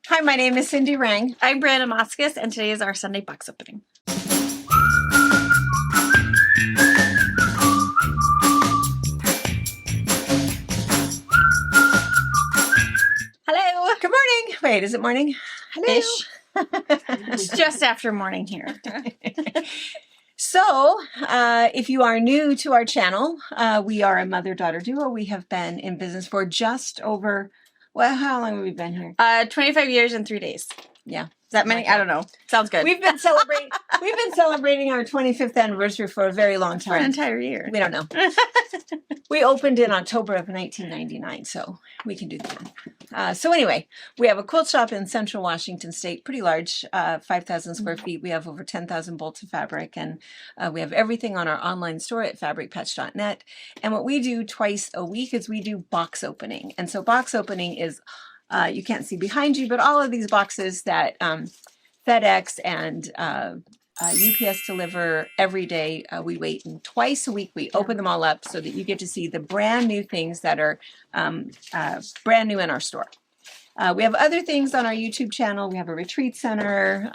Hi, my name is Cindy Rang. I'm Brandon Moskis, and today is our Sunday box opening. Hello. Good morning. Wait, is it morning? Hello. Ish. It's just after morning here. So, if you are new to our channel, we are a mother-daughter duo. We have been in business for just over, well, how long have we been here? 25 years and 3 days. Yeah. Is that many? I don't know. Sounds good. We've been celebrating our 25th anniversary for a very long for an time. entire year. We don't know. We opened in October of 1999, so we can do that. So anyway, we have a quilt shop in Central Washington State, pretty large, 5,000 square feet. We have over 10,000 bolts of fabric, and we have everything on our online store at fabricpatch.net. And what we do twice a week is we do box opening. And so box opening is, you can't see behind you, but all of these boxes that FedEx and UPS deliver every day. We wait, and twice a week we open them all up so that you get to see the brand new things that are brand new in our store. We have other things on our YouTube channel. We have a retreat center.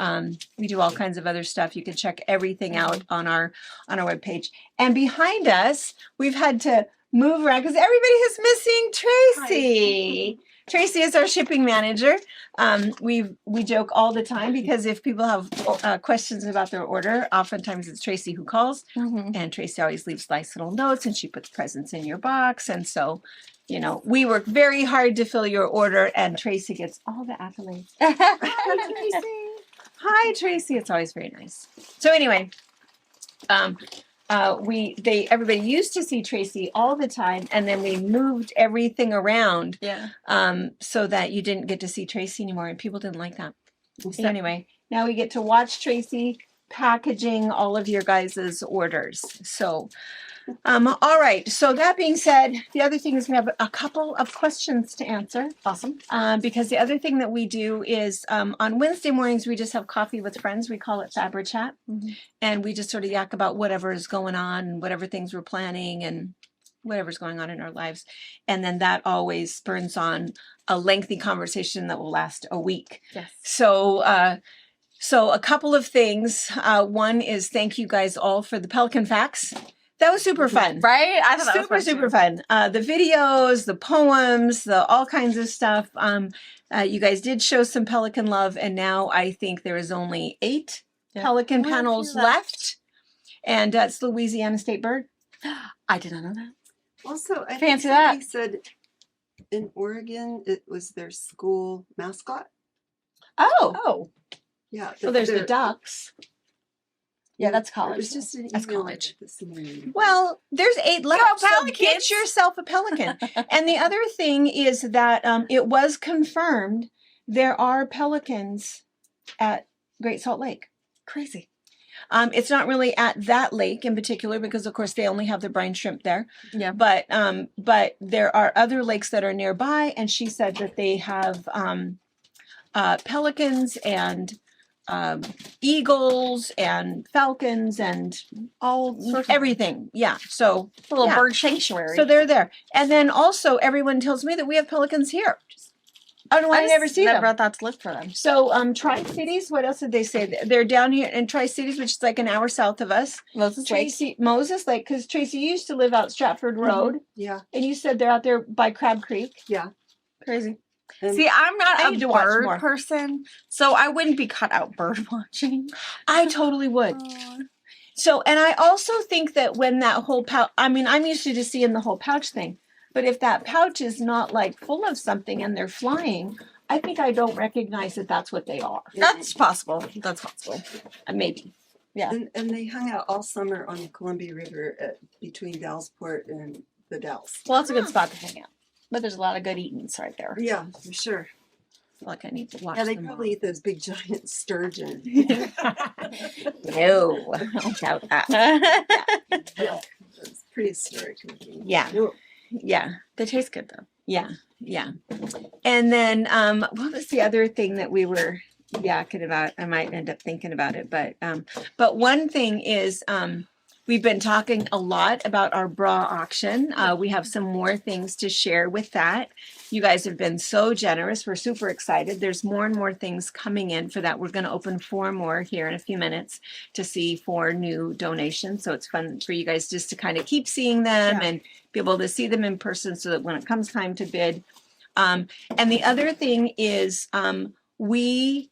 We do all kinds of other stuff. You can check everything out on our webpage. And behind us, we've had to move around because everybody is missing Tracy. Tracy is our shipping manager. We joke all the time because if people have questions about their order, oftentimes it's Tracy who calls, and Tracy always leaves nice little notes, and she puts presents in your box. And so, you know, we work very hard to fill your order, and Tracy gets all the accolades. Hi, Tracy. Hi, Tracy. It's always very nice. So anyway, everybody used to see Tracy all the time, and then we moved everything around, so that you didn't get to see Tracy anymore, and people didn't like that. So anyway, now we get to watch Tracy packaging all of your guys' orders. So, all right. So that being said, the other thing is we have a couple of questions to answer. Awesome. Because the other thing that we do is on Wednesday mornings, we just have coffee with friends. We call it Fabri Chat. And we just sort of yak about whatever is going on and whatever things we're planning and whatever's going on in our lives. And then that always spurns on a lengthy conversation that will last a week. Yes. So a couple of things. One is thank you guys all for the Pelican facts. That was super fun. Right? I thought that was super fun. The videos, the poems, the all kinds of stuff. You guys did show some Pelican love, and now I think there is only 8 Pelican panels left. And it's Louisiana State Bird. I did not know that. Also, I Fancy think that. somebody said in Oregon it was their school mascot. Oh. Yeah. Well, there's the ducks. Yeah, that's college. It was just an That's email college. this morning. Well, there's 8 left. Go So Pelicans! get yourself a pelican. And the other thing is that it was confirmed there are pelicans at Great Salt Lake. Crazy. It's not really at that lake in particular because, of course, they only have the brine shrimp there. Yeah. But there are other lakes that are nearby, and she said that they have pelicans and eagles and falcons and all sorts of everything. Yeah. So It's a little bird sanctuary. So they're there. And then also everyone tells me that we have pelicans here. I don't know why I never see them. Never thought to look for them. So Tri-Cities, what else did they say? They're down here in Tri-Cities, which is like an hour south of us. Moses Lake. Moses Lake, because Tracy used to live out Stratford Road. Yeah. And you said they're out there by Crab Creek. Yeah. Crazy. See, I'm I not need to a watch bird more. person, so I wouldn't be cut out bird watching. I totally would. So, and I also think that when that whole pouch, I mean, I'm used to just seeing the whole pouch thing, but if that pouch is not like full of something and they're flying, I think I don't recognize that that's what they are. That's possible. That's possible. Maybe. Yeah. And they hung out all summer on the Columbia River between Dallsport and the Dalles. Well, it's a good spot to hang out. But there's a lot of good eatings right there. Yeah, for sure. I feel like I need to watch Yeah, they them probably eat those big giant sturgeon. No, I don't doubt that. Yeah, it's pretty historic looking. Yeah. Yeah. They taste good though. Yeah. Yeah. And then what was the other thing that we were yakking about? I might end up thinking about it, but one thing is we've been talking a lot about our bra auction. We have some more things to share with that. You guys have been so generous. We're super excited. There's more and more things coming in for that. We're going to open 4 more here in a few minutes to see 4 new donations. So it's fun for you guys just to kind of keep seeing them and be able to see them in person so that when it comes time to bid. And the other thing is we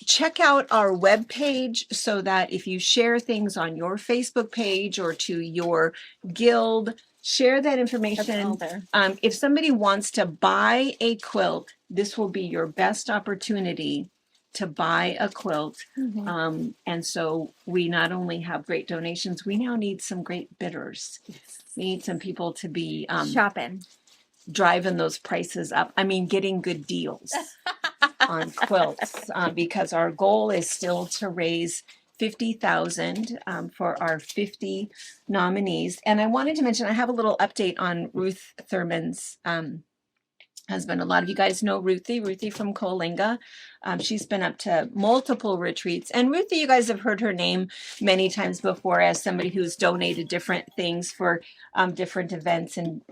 check out our webpage so that if you share things on your Facebook page or to your guild, share that information. If somebody wants to buy a quilt, this will be your best opportunity to buy a quilt. And so we not only have great donations, we now need some great bidders. We need some people to be shopping, driving those prices up. I mean, getting good deals on quilts, because our goal is still to raise $50,000 for our 50 nominees. And I wanted to mention, I have a little update on Ruth Thurman's husband. A lot of you guys know Ruthie from Coalinga. She's been up to multiple retreats. And Ruthie, you guys have heard her name many times before as somebody who's donated different things for different events and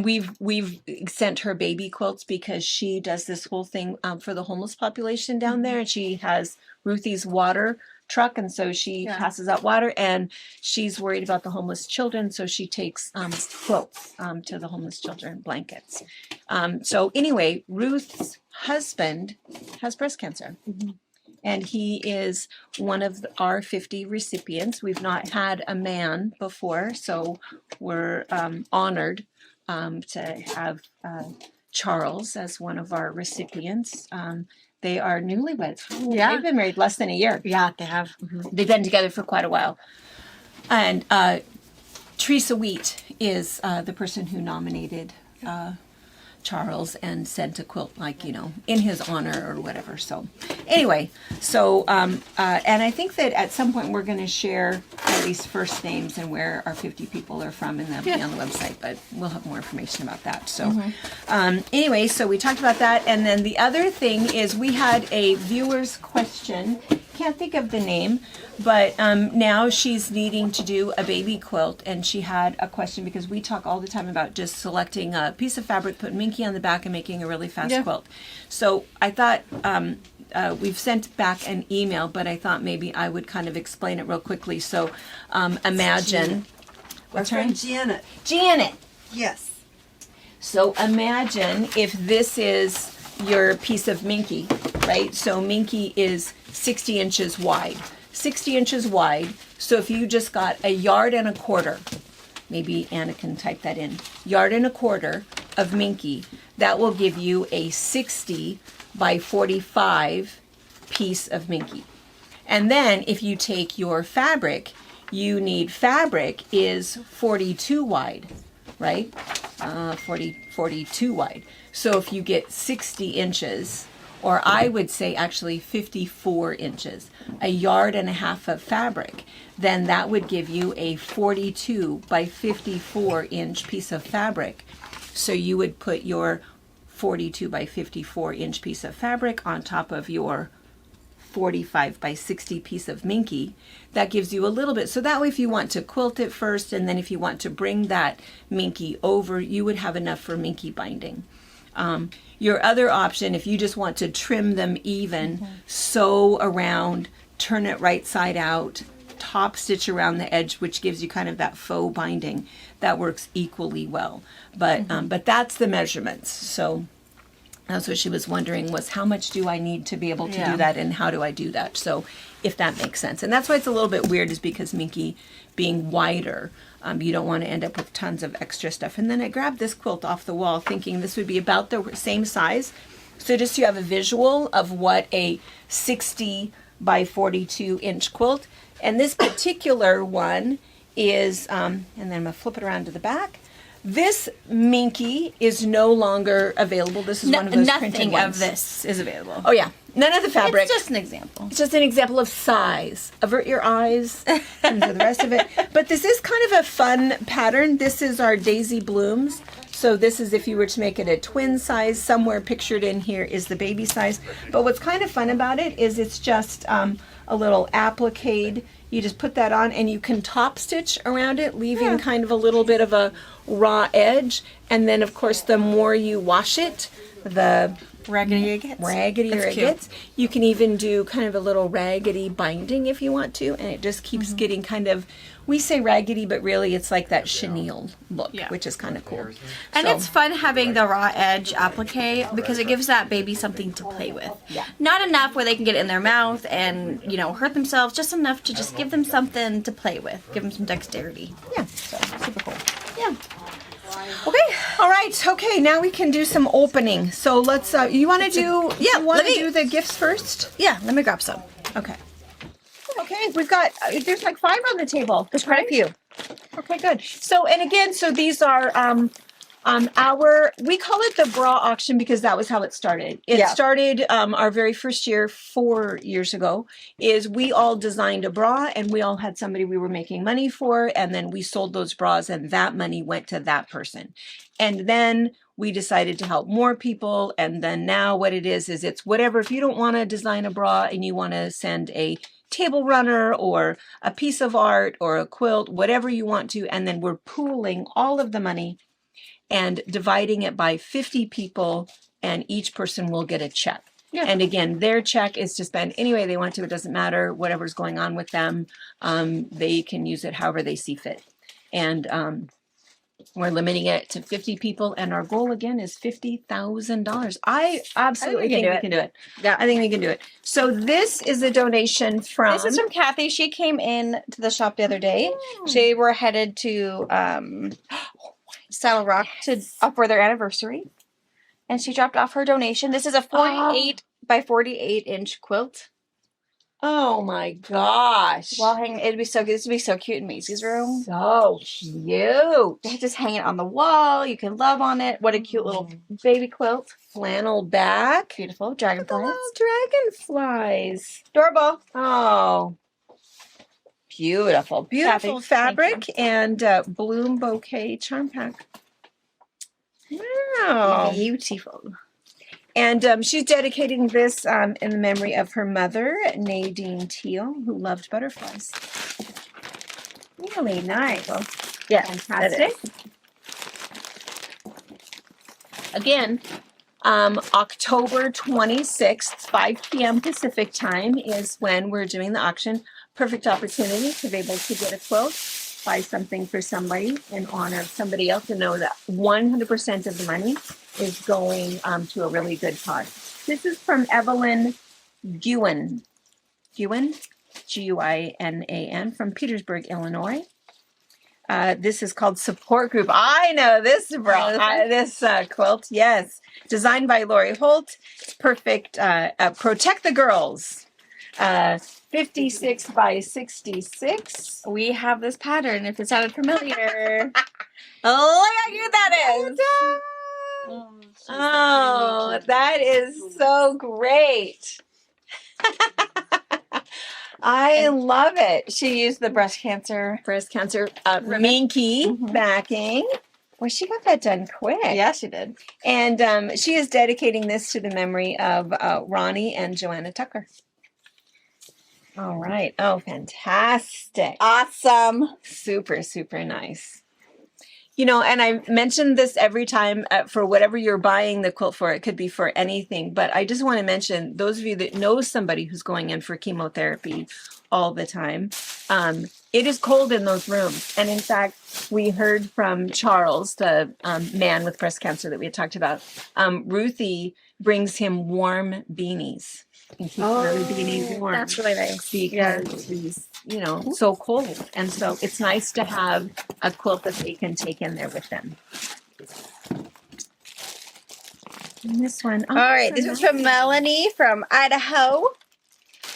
we've sent her baby quilts because she does this whole thing for the homeless population down there. And she has Ruthie's water truck, and so she passes out water. And she's worried about the homeless children, so she takes quilts to the homeless children, blankets. So anyway, Ruth's husband has breast cancer. And he is one of our 50 recipients. We've not had a man before, so we're honored to have Charles as one of our recipients. They are newlyweds. They've been married less than a year. Yeah, they have. They've been together for quite a while. And Teresa Wheat is the person who nominated Charles and sent a quilt, like, you know, in his honor or whatever. So anyway, so and I think that at some point we're going to share at least first names and where our 50 people are from, and that'll be on the website, but we'll have more information about that. So anyway, so we talked about that. And then the other thing is we had a viewer's question. Can't think of the name, but now she's needing to do a baby quilt, and she had a question because we talk all the time about just selecting a piece of fabric, putting Minky on the back, and making a really fast quilt. So I thought we've sent back an email, but I thought maybe I would kind of explain it real quickly. So imagine What's her name? Janet. Janet. Yes. So imagine if this is your piece of Minky, right? So Minky is 60 inches wide. 60 inches wide. So if you just got 1.25 yards, maybe Anna can type that in, 1.25 yards of Minky, that will give you a 60 by 45 piece of Minky. And then if you take your fabric, you need fabric is 42 wide, right? 42 wide. So if you get 60 inches, or I would say actually 54 inches, 1.5 yards of fabric, then that would give you a 42 by 54 inch piece of fabric. So you would put your 42 by 54 inch piece of fabric on top of your 45 by 60 piece of Minky. That gives you a little bit. So that way, if you want to quilt it first, and then if you want to bring that Minky over, you would have enough for Minky binding. Your other option, if you just want to trim them even, sew around, turn it right side out, top stitch around the edge, which gives you kind of that faux binding. That works equally well. But that's the measurements. So that's what she was wondering, was how much do I need to be able to do that, and how do I do that? So if that makes sense. And that's why it's a little bit weird, is because Minky being wider, you don't want to end up with tons of extra stuff. And then I grabbed this quilt off the wall thinking this would be about the same size. So just so you have a visual of what a 60 by 42 inch quilt. And this particular one is, and then I'm going to flip it around to the back. This Minky is no longer available. This is one of those printed ones. Nothing of this is available. Oh yeah, none of the fabric. It's just an example. It's just an example of size. Avert your eyes and for the rest of it. But this is kind of a fun pattern. This is our Daisy Blooms. So this is if you were to make it a twin size. Somewhere pictured in here is the baby size. But what's kind of fun about it is it's just a little applique. You just put that on and you can top stitch around it, leaving kind of a little bit of a raw edge. And then of course the more you wash it, the Raggedy it gets. raggedier it gets. You can even do kind of a little raggedy binding if you want to, and it just keeps getting kind of, we say raggedy, but really it's like that chenille look, which is kind of cool. And So- it's fun having the raw edge applique because it gives that baby something to play with. Yeah. Not enough where they can get it in their mouth and, you know, hurt themselves, just enough to just give them something to play with. Give them some dexterity. Yeah, so super cool. Yeah. Okay, all right, okay, now we can do some opening. So let's, you want to do, yeah, you want let to me- do the gifts first? Yeah, let me grab some. Okay. Okay, we've got, there's like 5 on the table. There's quite a few. Okay, good. So, and again, so these are our, we call it the bra auction because that was how it started. It started our very first year 4 years ago. Is we all designed a bra and we all had somebody we were making money for, and then we sold those bras and that money went to that person. And then we decided to help more people, and then now what it is it's whatever. If you don't want to design a bra and you want to send a table runner or a piece of art or a quilt, whatever you want to, and then we're pooling all of the money and dividing it by 50 people, and each person will get a check. Yeah. And again, their check is to spend any way they want to. It doesn't matter whatever's going on with them. They can use it however they see fit. And we're limiting it to 50 people, and our goal again is $50,000. I absolutely think we can do it. Yeah. I think we can do it. So this is a donation from. This is from Kathy. She came in to the shop the other day. They were headed to Saddle Rock for their anniversary. And she dropped off her donation. This is a 48 by 48 inch quilt. Oh my gosh. Wall hanging. It'd be so good. This would be so cute in Macy's room. So cute. They just hang it on the wall. You can love on it. What a cute little baby quilt. Flannel back. Beautiful. The Dragonflies. little dragonflies. Adorable. Oh. Beautiful. Beautiful Kathy, fabric thank and bloom bouquet charm pack. Wow. Beautiful. And she's dedicating this in the memory of her mother, Nadine Teal, who loved butterflies. Really nice. Yeah. Fantastic. Again, October 26th, 5 p.m. Pacific time is when we're doing the auction. Perfect opportunity to be able to get a quilt, buy something for somebody in honor of somebody else, and know that 100% of the money is going to a really good cause. This is from Evelyn Guin. Guin? Guinan, from Petersburg, Illinois. This is called Support Group. I know this quilt. Yes, designed by Lori Holt. It's perfect. Protect the girls. 56 by 66. We have this pattern. If it sounded familiar. Oh, look how cute that is. Oh, that is so great. I love it. She used the breast cancer. Minky backing. Well, she got that done quick. Yeah, she did. And she is dedicating this to the memory of Ronnie and Joanna Tucker. All right. Oh, fantastic. Awesome. Super, super nice. You know, and I mention this every time for whatever you're buying the quilt for. It could be for anything. But I just want to mention, those of you that know somebody who's going in for chemotherapy all the time, it is cold in those rooms. And in fact, we heard from Charles, the man with breast cancer that we had talked about. Ruthie brings him warm beanies. And keeps the beanies warm. That's really nice. Because he's, you know, so cold. And so it's nice to have a quilt that they can take in there with them. And this one. All right, this is from Melanie from Idaho.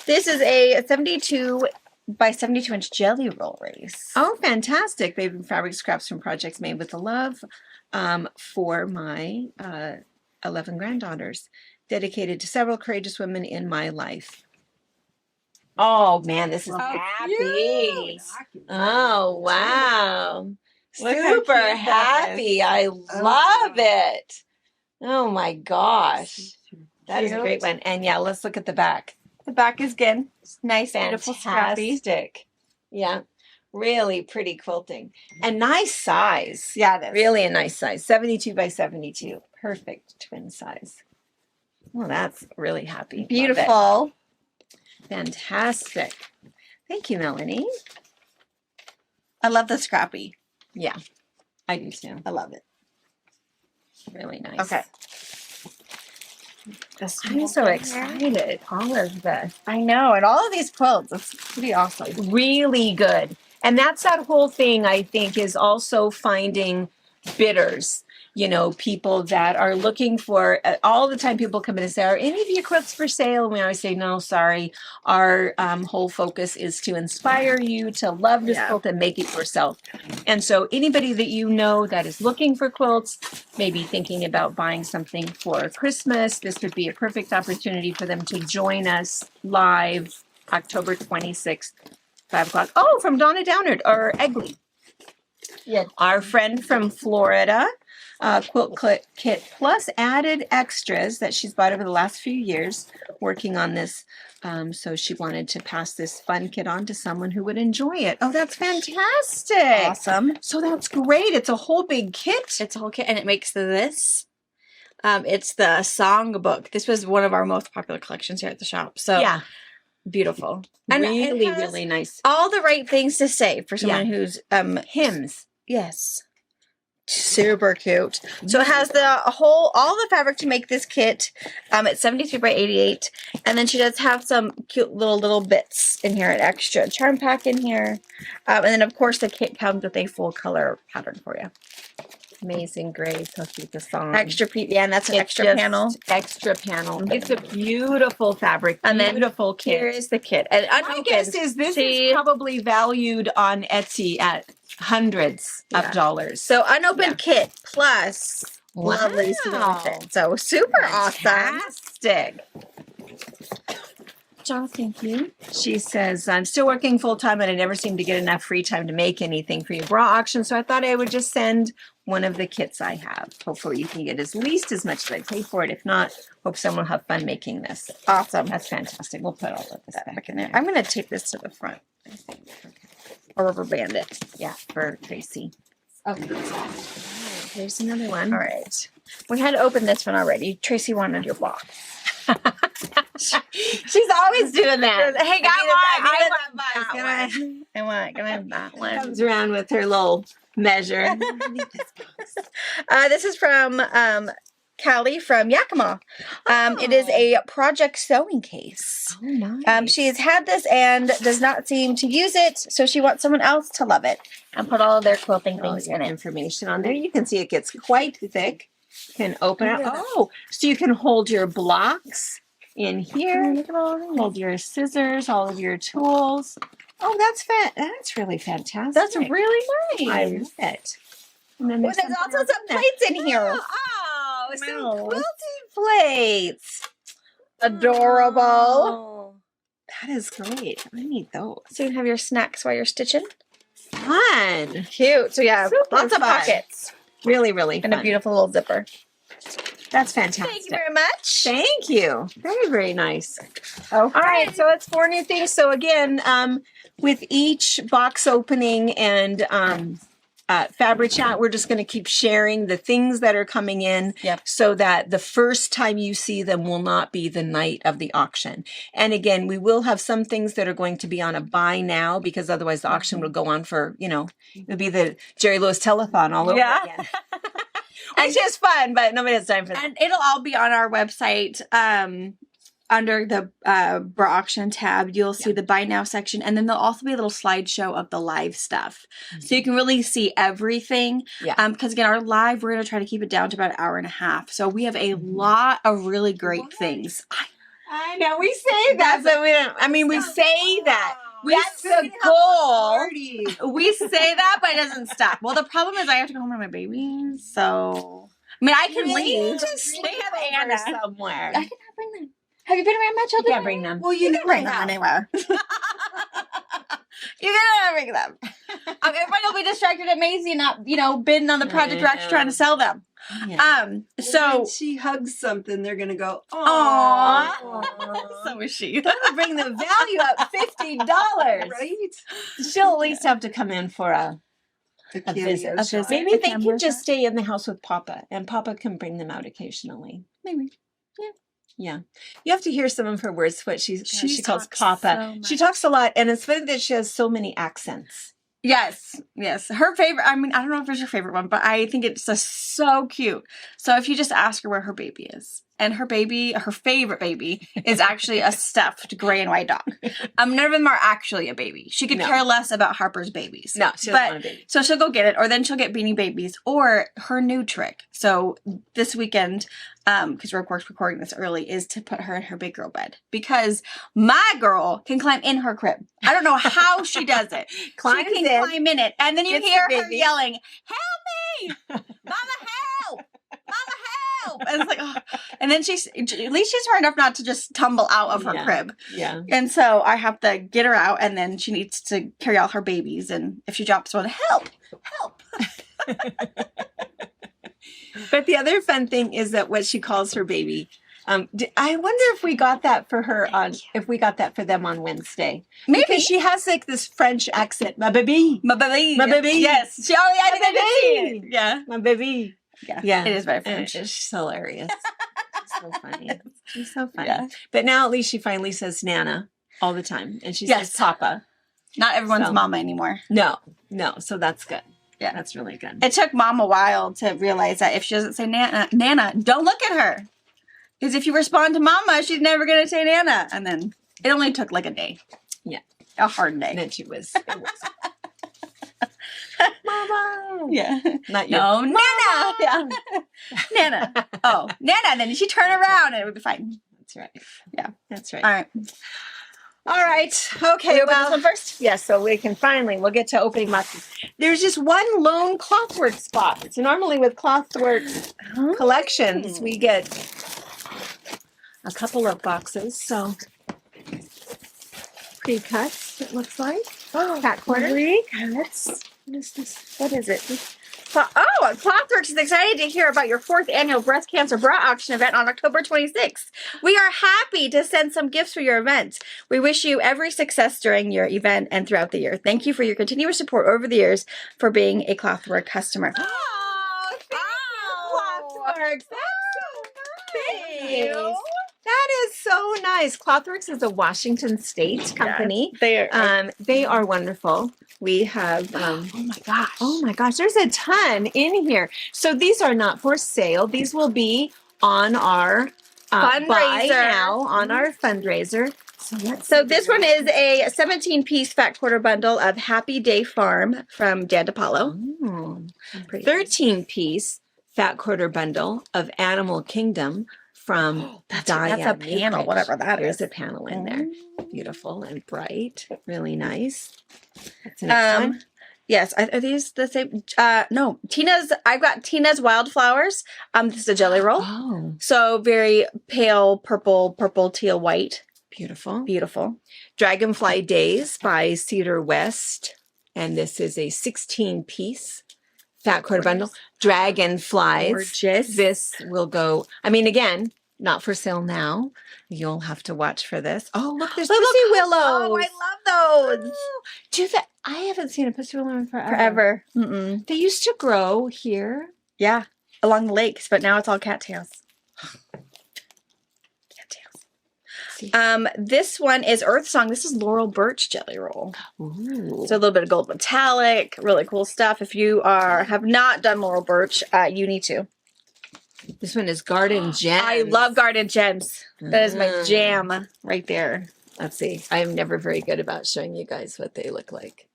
This is a 72 by 72 inch jelly roll race. Oh, fantastic. Baby fabric scraps from projects made with the love for my 11 granddaughters. Dedicated to several courageous women in my life. Oh, man, this is happy. Oh, wow. Look how Super cute that happy. I love it. Oh my gosh. That is a great one. And yeah, let's look at the back. The back is good. Nice, beautiful, scrappy. Fantastic. Yeah. Really pretty quilting. And nice size. Yeah, it is. Really a nice size. 72 by 72. Perfect twin size. Well, that's really happy. Love it. Beautiful. Fantastic. Thank you, Melanie. I love the scrappy. Yeah, I do too. I love it. Really nice. Okay. I'm so excited. All of this. I know. And all of these quilts, it's pretty awesome. Really good. And that's that whole thing, I think, is also finding bidders. You know, people that are looking for, all the time people come in and say, are any of your quilts for sale? And we always say, no, sorry. Our whole focus is to inspire you to love this quilt and make it yourself. And so anybody that you know that is looking for quilts, maybe thinking about buying something for Christmas, this would be a perfect opportunity for them to join us live October 26th, 5 o'clock. Oh, from Donna Downard or Egley. Yeah. Our friend from Florida. Quilt kit plus added extras that she's bought over the last few years working on this. So she wanted to pass this fun kit on to someone who would enjoy it. Oh, that's fantastic. Awesome. So that's great. It's a whole big kit. It's a whole kit, and it makes this. It's the songbook. This was one of our most popular collections here at the shop. So yeah, beautiful. And really, it has really nice. all the right things to say for someone who's hymns. Yes. Super cute. So it has all the fabric to make this kit. It's 73 by 88. And then she does have some cute little bits in here, an extra charm pack in here. And then of course the kit comes with a full color pattern for you. Amazing grace. How cute the song. Extra, and that's an extra panel. Extra panel. It's a beautiful fabric. And then beautiful kit. Here is the kit. And my guess is this is probably valued on Etsy at hundreds of dollars. So unopened kit plus lovely solution. So super fantastic. John, thank you. She says, I'm still working full time and I never seem to get enough free time to make anything for your bra auction. So I thought I would just send one of the kits I have. Hopefully you can get at least as much as I paid for it. If not, hope someone will have fun making this. Awesome. That's fantastic. We'll put all of this back in there. I'm going to tape this to the front, I think. Okay. Or rubber band it. Yeah, for Tracy. Okay. There's another one. All right. We had to open this one already. Tracy wanted your box. She's always doing that. Hey, I want that one. Comes around with her little measure. This is from Callie from Yakima. It is a project sewing case. Oh, nice. She has had this and does not seem to use it, so she wants someone else to love it and put all of their quilting things in it. Information on there. You can see it gets quite thick. You can open it. Oh, so you can hold your blocks in here. Hold your scissors, all of your tools. Oh, that's really fantastic. That's really nice. I love it. And then there's also some plates in here. Oh, some quilting plates. Adorable. Oh, that is great. I need those. So you can have your snacks while you're stitching. Fun. Cute. So yeah, Super lots of fun. pockets. Really, really And fun. a beautiful little zipper. That's fantastic. Thank you very much. Thank you. Very, very nice. All right, so it's 4 new things. So again, with each box opening and Fabric Chat, we're just going to keep sharing the things that are coming in so that the first time you see them will not be the night of the auction. And again, we will have some things that are going to be on a buy now because otherwise the auction will go on for, it'll be the Jerry Lewis telethon all over again. Which is fun, but nobody has time for that. And it'll all be on our website. Under the bra auction tab, you'll see the buy now section, and then there'll also be a little slideshow of the live stuff. So you can really see everything. Because again, our live, we're going to try to keep it down to about an hour and a half. So we have a lot of really great things. I know, we say that, but we don't, we say that. That's the goal. We say that, but it doesn't stop. Well, the problem is I have to go home to my babies, so I can leave. They have Anna somewhere. I cannot bring them. Have you been around my children? You can't bring them. Well, you can bring them anywhere. You cannot bring them. Everybody will be distracted at Maisie and not, bidding on the project we're actually trying to sell them. Yeah. So when she hugs something, they're gonna go, Aw. "Aww." so is she. That'll bring the value up $50. Right? She'll at least have to come in for a cameo visit. shot. Maybe A they cameo can just shot. stay in the house with Papa, and Papa can bring them out occasionally. Maybe. Yeah, you have to hear some of her words. What she calls talks Papa. so She much. talks a lot, and it's funny that she has so many accents. Yes. Her favorite, I don't know if it's your favorite one, but I think it's just so cute. So if you just ask her where her baby is, and her favorite baby, is actually a stuffed gray and white dog. None of them are actually a baby. She could No. care less about Harper's babies. No, she doesn't want a baby. So she'll go get it, or then she'll get Beanie Babies, or her new trick. So this weekend, because we're of course recording this early, is to put her in her big girl bed, because my girl can climb in her crib. I don't know how she does it. Climbs she can in, climb in it, and then you gets the hear her baby. yelling, "Help me, Mama, help! Mama, help!" And it's like, oh. And then at least she's smart enough not to just tumble out of her Yeah. crib. Yeah. And so I have to get her out, and then she needs to carry all her babies. And if she drops one, help! But the other fun thing is that what she calls her baby. I wonder if we got that for her if we got that for them on Wednesday. Maybe. Because she has like this French accent. Ma baby. My baby. My baby. Yes. I think I did see baby. it. Yeah. My baby. Yeah. It is very And French. it's hilarious. It's so funny. She's so funny. Yeah. But now at least she finally says Nana all the time. And she Yes. says Papa. Not everyone's So- mama anymore. No. So that's good. Yeah. That's really good. It took Mom a while to realize that if she doesn't say Nana, don't look at her. Because if you respond to Mama, she's never going to say Nana. And then it only took like a day. Yeah. A hard And day. then she was Mama. Yeah. Not your No, Nana. Yeah. Nana. Oh, Nana. And then she turn around and it would be fine. That's right. Yeah. That's right. All right. All right. Okay. We open Well, this one first? yes. So we'll get to opening boxes. There's just one lone clothwork spot. So normally with clothwork collections, we get a couple of boxes. So pre-cuts, it looks like. Cat quarter. Pre-cuts. What is this? What is it? Clothworks is excited to hear about your 4th annual breast cancer bra auction event on October 26th. We are happy to send some gifts for your event. We wish you every success during your event and throughout the year. Thank you for your continuous support over the years for being a Clothwork customer. Oh, Clothworks. That's so Thank nice. you. That is so nice. Clothworks is a Washington State company. They are wonderful. We have oh my gosh, there's a ton in here. So these are not for sale. These will be on our buy Fundraiser. now on our fundraiser. So this one is a 17-piece fat quarter bundle of Happy Day Farm from Dan DePaulo. Oh. Pretty 13-piece fat quarter bundle of Animal Kingdom from Diane. That's a panel, Newcomb. whatever that There's is. a panel in there. Beautiful and bright. Really nice. That's the next one. Yes, are these the same? No, I've got Tina's Wildflowers. This is a jelly roll. Oh, So very pale purple, teal, white. beautiful. Beautiful. Dragonfly Days by Cedar West. And this is a 16-piece fat quarter bundle. Dragonflies. Gorgeous. This will go, again, not for sale now. You'll have to watch for this. Oh, look, there's pussy willows. Oh, I love those. I haven't seen a pussy willow in Forever. Mm-mm. They used to grow here. Yeah, along the lakes, but now it's all cattails. This one is Earth Song. This is Laurel Birch jelly roll. Ooh. So a little bit of gold metallic, really cool stuff. If you have not done Laurel Birch, you need to. This one is Garden Gems. I love Garden Gems. That is my jam right there. Let's see. I'm never very good about showing you guys what they look like.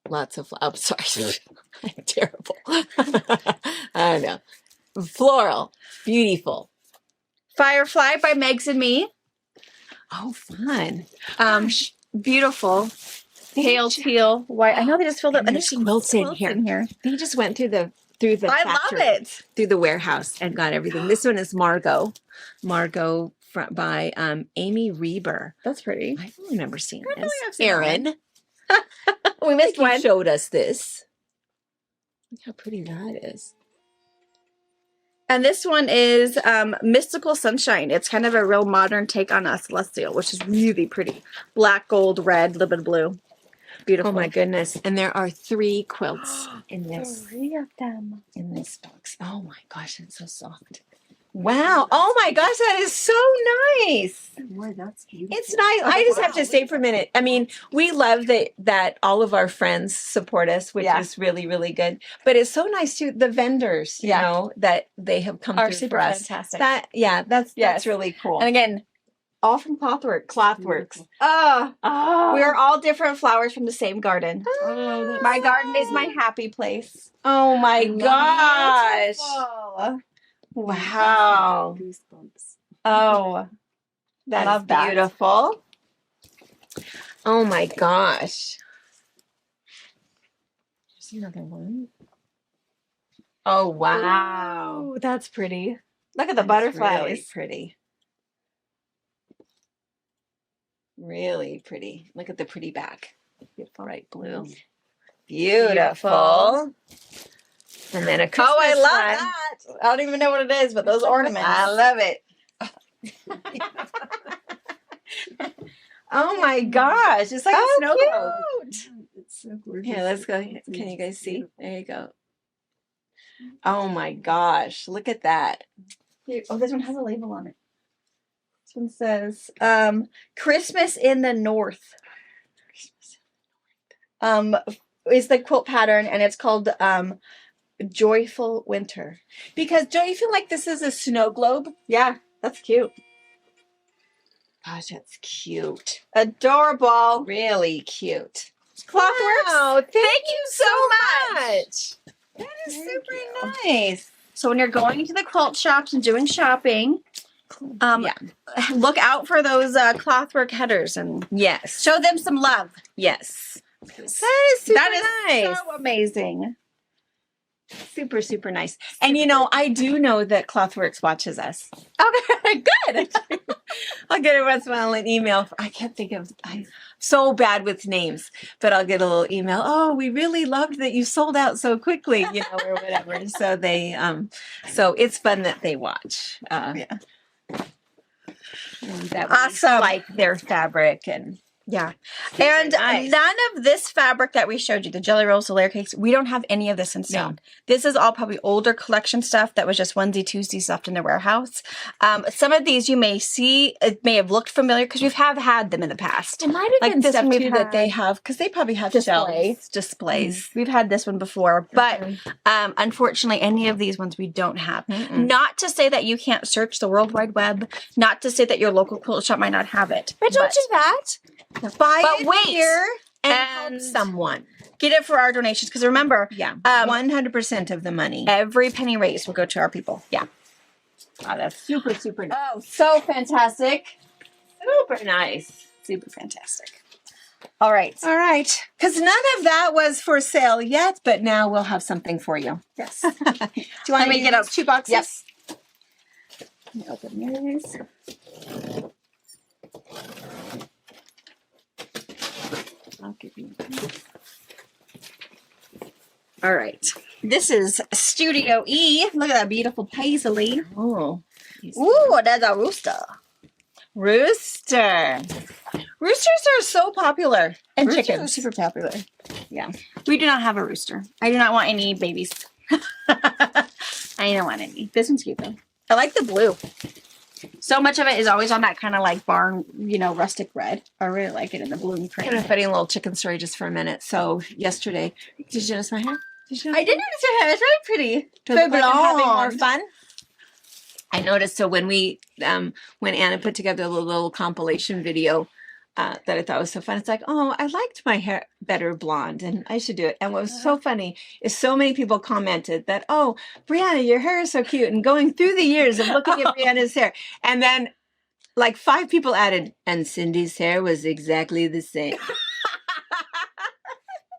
Lots of, sorry. I'm terrible. I don't know. Floral. Beautiful. Firefly by Megs and Me. Oh, fun. Beautiful. Pale teal white. I know they just filled up. And there's quilts in here. They just went through the I love factory, it. through the warehouse and got everything. This one is Margot. Margot by Amy Reber. That's pretty. I don't remember seeing I feel this. like I've seen that Erin. We missed You one. showed us this. Look how pretty that is. And this one is Mystical Sunshine. It's kind of a real modern take on a celestial, which is really pretty. Black, gold, red, a little bit of blue. Beautiful. Oh my goodness. And there are 3 quilts in this 3 of them. in this box. Oh my gosh, it's so soft. Wow. Oh my gosh, that is so nice. Boy, that's beautiful. It's nice. I just have to say for a minute. I mean, we love that all of our friends support us, which Yeah. is really, really good. But it's so nice too. The vendors, you Yeah. know, that they have come Are through super for us. fantastic. That's Yes. that's really cool. And again, all from Clothworks. Clothworks. Oh, we are all different flowers from the same garden. Oh, that's My garden is my happy place. Oh my gosh. Beautiful. Wow. goosebumps. Oh, That's love that. beautiful. Oh my gosh. There's another one. Oh wow. Ooh, that's pretty. Look at the That's butterflies. Really pretty. Really pretty. Look at the pretty back. Bright blue. Beautiful. And then a Christmas Oh, I love one. that. I don't even know what it is, but those ornaments. I love it. Oh my gosh. It's like a snow globe. cute. It's so gorgeous. Here, let's go. Can you guys see? There you go. Oh my gosh. Look at that. Oh, this one has a label on it. This one says Christmas in the North. Is the quilt pattern, and it's called Joyful Winter. Because don't you feel like this is a snow globe? Yeah, that's cute. Gosh, that's cute. Adorable. Really cute. Clothworks. Wow, Thank you so much. That is Thank super you. nice. So when you're going to the quilt shops and doing shopping, Yeah. look out for those clothwork headers and Yes. show them some love. Yes. That is super That is nice. so amazing. Super, super nice. And you know, I do know that Clothworks watches us. Okay, good. I'll get it once in a while an email. I can't think of. I'm so bad with names, but I'll get a little email. Oh, we really loved that you sold out so quickly, you know, or whatever. So they, so it's fun that they watch. Yeah. And that we Awesome. like their fabric and Yeah. super And nice. none of this fabric that we showed you, the jelly rolls, the layer cakes, we don't have any of this in stock. No. This is all probably older collection stuff that was just onesie, twosies left in the warehouse. Some of these you may see, it may have looked familiar because we've had them in the past. It might have Like been this stuff one we've too that they had. have because they probably have Display. shelves, displays. We've had this one before, but Mhm. unfortunately, any of these ones we don't have. Mm-mm. Not to say that you can't search the World Wide Web, not to say that your local quilt shop might not have it. But don't do that. Buy But it wait, here and and- help someone. Get it for our donations because remember, Yeah, 100% of the money. every penny raised will go to our people. Yeah. Oh, that's super, super nice. Oh, so fantastic. Super nice. Super fantastic. All right. All right. Because none of that was for sale yet, but now we'll have something for you. Yes. Do you want Let to me get out 2 boxes? Yep. Let me open yours. I'll give you. All right. This is Studio E. Look at that beautiful paisley. Oh. Ooh, that's a rooster. Rooster. Roosters are so popular. And Roosters chickens. are super popular. Yeah. We do not have a rooster. I do not want any babies. I don't want any. This one's cute though. I like the blue. So much of it is always on that kind of like barn, rustic red. I really like it in the blue and I'm cream. going to fit in a little chicken story just for a minute. So yesterday, did you notice my hair? Did you I did notice your hair. It's really pretty. Do I look like I'm having more blonde. fun? I noticed. So when when Anna put together the little compilation video that I thought was so fun, it's like, oh, I liked my hair better blonde, and I should do it. And what was so funny is so many people commented that, oh, Brianna, your hair is so cute. And going through the years of looking at Brianna's hair, and then like 5 people added, and Cindy's hair was exactly the same.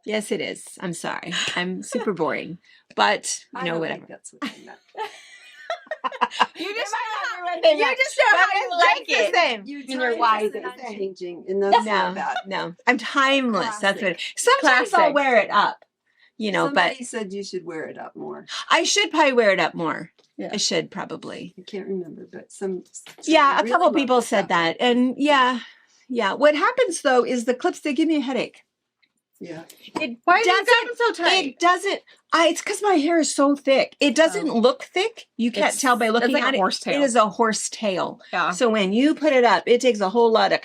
Yes, it is. I'm sorry. I'm super boring, but I don't whatever. think that's what they meant. You just anything. You just know how you like It's it. the same. Your Your wise is not is the same. changing, and that's not No, bad. no. I'm timeless. That's what. Classic. Sometimes I'll Classic. wear it up, Somebody but said you should wear it up more. I should probably wear it up more. Yeah. I should probably. I can't remember, but Yeah, a really couple loved people it said way. that, and yeah. What happens though is the clips, they give me a headache. Yeah. It Why do you doesn't. got them so tight? It doesn't. It's because my hair is so thick. It doesn't look thick. You can't tell by looking like at a it. horse tail. It is a horse tail. Yeah. So when you put it up, it takes a whole lot of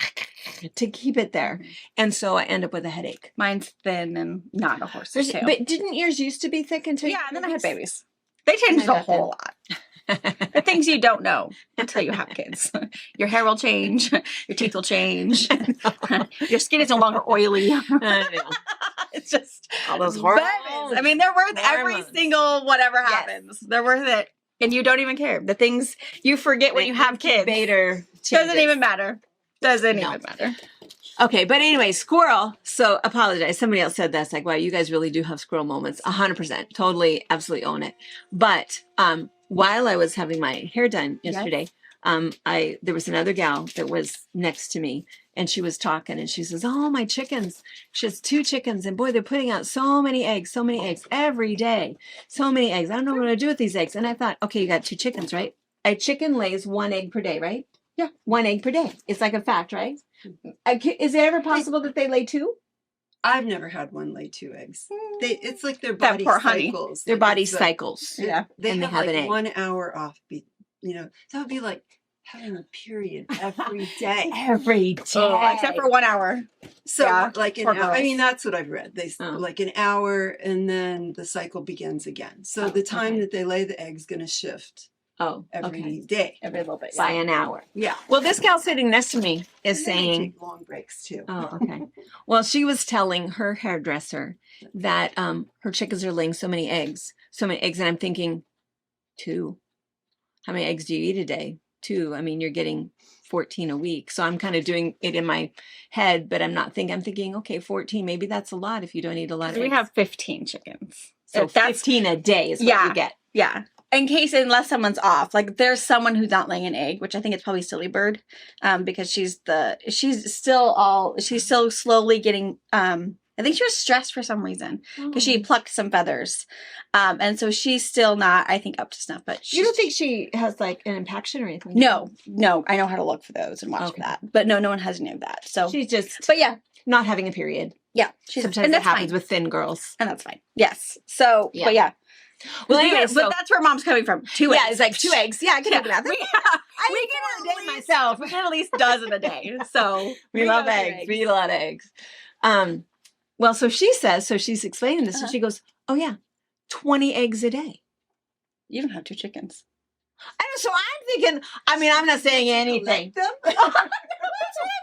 to keep it there, and so I end up with a headache. Mine's thin and not a horse's tail. But didn't yours used to be thick until? Yeah, you and then I had babies? babies. They changed I a got whole lot. The things you don't know until you have kids. Your hair will change. Your teeth will change. Your skin is no longer oily. I know. It's just All those babies. hormones. I mean, they're worth every Hormones. single whatever Yes. happens. They're worth it. And you don't even care. The things you forget when you have kids. Incubator Doesn't changes. even matter. Doesn't No. even matter. Okay, but anyway, squirrel. So apologize. Somebody else said that's like, wow, you guys really do have squirrel moments. 100%. Totally, absolutely own it. But while I was having my hair done yesterday, there was another gal that was next to me, and she was talking, and she says, "Oh, my chickens." She has 2 chickens, and boy, they're putting out so many eggs every day. So many eggs. I don't know what I'm gonna do with these eggs. And I thought, okay, you got 2 chickens, right? A chicken lays 1 egg per day, right? Yeah. 1 egg per day. It's like a fact, right? Is it ever possible that they lay 2? I've never had one lay 2 eggs. It's like their That body poor honey. cycles. Their Like, body it's a- cycles. Yeah. They And they have have like an egg. 1 hour off. That would be like having a period every day. Every day. Oh, except for 1 hour. So Yeah, like an poor hour. I mean, girls. that's what I've read. They Oh. like an hour, and then the cycle begins again. So Oh, the time okay. that they lay the egg's going to shift Oh, every okay. day. Every little bit. By an hour. Yeah. Well, this gal sitting next to me is And then they saying, take long breaks too. oh, okay. Well, she was telling her hairdresser that her chickens are laying so many eggs. And I'm thinking, 2. How many eggs do you eat a day? 2. I mean, you're getting 14 a week. So I'm kind of doing it in my head, but I'm thinking, okay, 14, maybe that's a lot if you don't eat a lot of eggs. We have 15 chickens. so If that's 15 a day is what Yeah. you get. Yeah. Unless someone's off. Like there's someone who's not laying an egg, which I think it's probably Silly Bird. Because she's still slowly getting I think she was stressed for some reason because she plucked some feathers. And so she's still not, I think, up to snuff. But You don't think she has like an impaction or anything? No, I know how to look for those and watch Okay. for that. But no one has any of that. So She's just but yeah. not having a period. Yeah. Sometimes and that that's happens fine. with thin girls. And that's fine. Yes. So Yeah. but yeah. Well, anyway, but that's where mom's coming from. 2 eggs. yeah, it's like 2 eggs. Yeah, I can do that. We I get eat 4 a day least- myself. We get at least a dozen a day. So We love our eggs. We eat a lot of eggs. Well, so she's explaining this, and she goes, "Oh yeah, 20 eggs a day." You don't have 2 chickens. I know, so I'm thinking. I mean, I'm not saying anything. Collect them? That's what I'm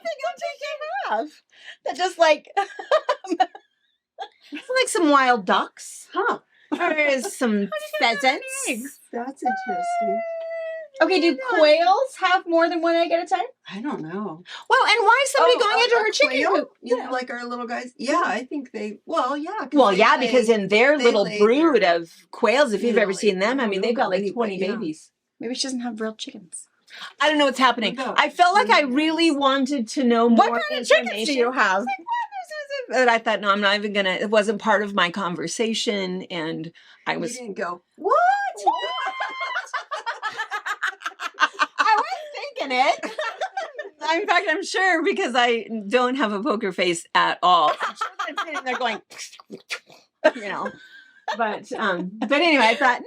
thinking. I'm taking have. That just like, it's like some wild ducks. Huh. There is some pheasants. eggs? That's interesting. Okay, do quails have more than 1 egg at a time? I don't know. Well, and why is somebody going into a her chicken quail? coop? You know, like our little guys. Yeah, I think they. Well, yeah. 'cause Well, they yeah, lay- because in their they little lay brood their- of quails, if you you've know, ever like, seen them, I I don't mean, know they've got about like any, 20 but yeah. babies. Maybe she doesn't have real chickens. I don't know what's happening. No. I felt like I really wanted to know more. What kind of chickens do you have? But I thought, no, I'm not even gonna. It wasn't part of my conversation, and I You was. didn't go. What? I was thinking it. In fact, I'm sure because I don't have a poker face at all. I'm sure that I'm sitting there going, you know. But anyway, I thought, no,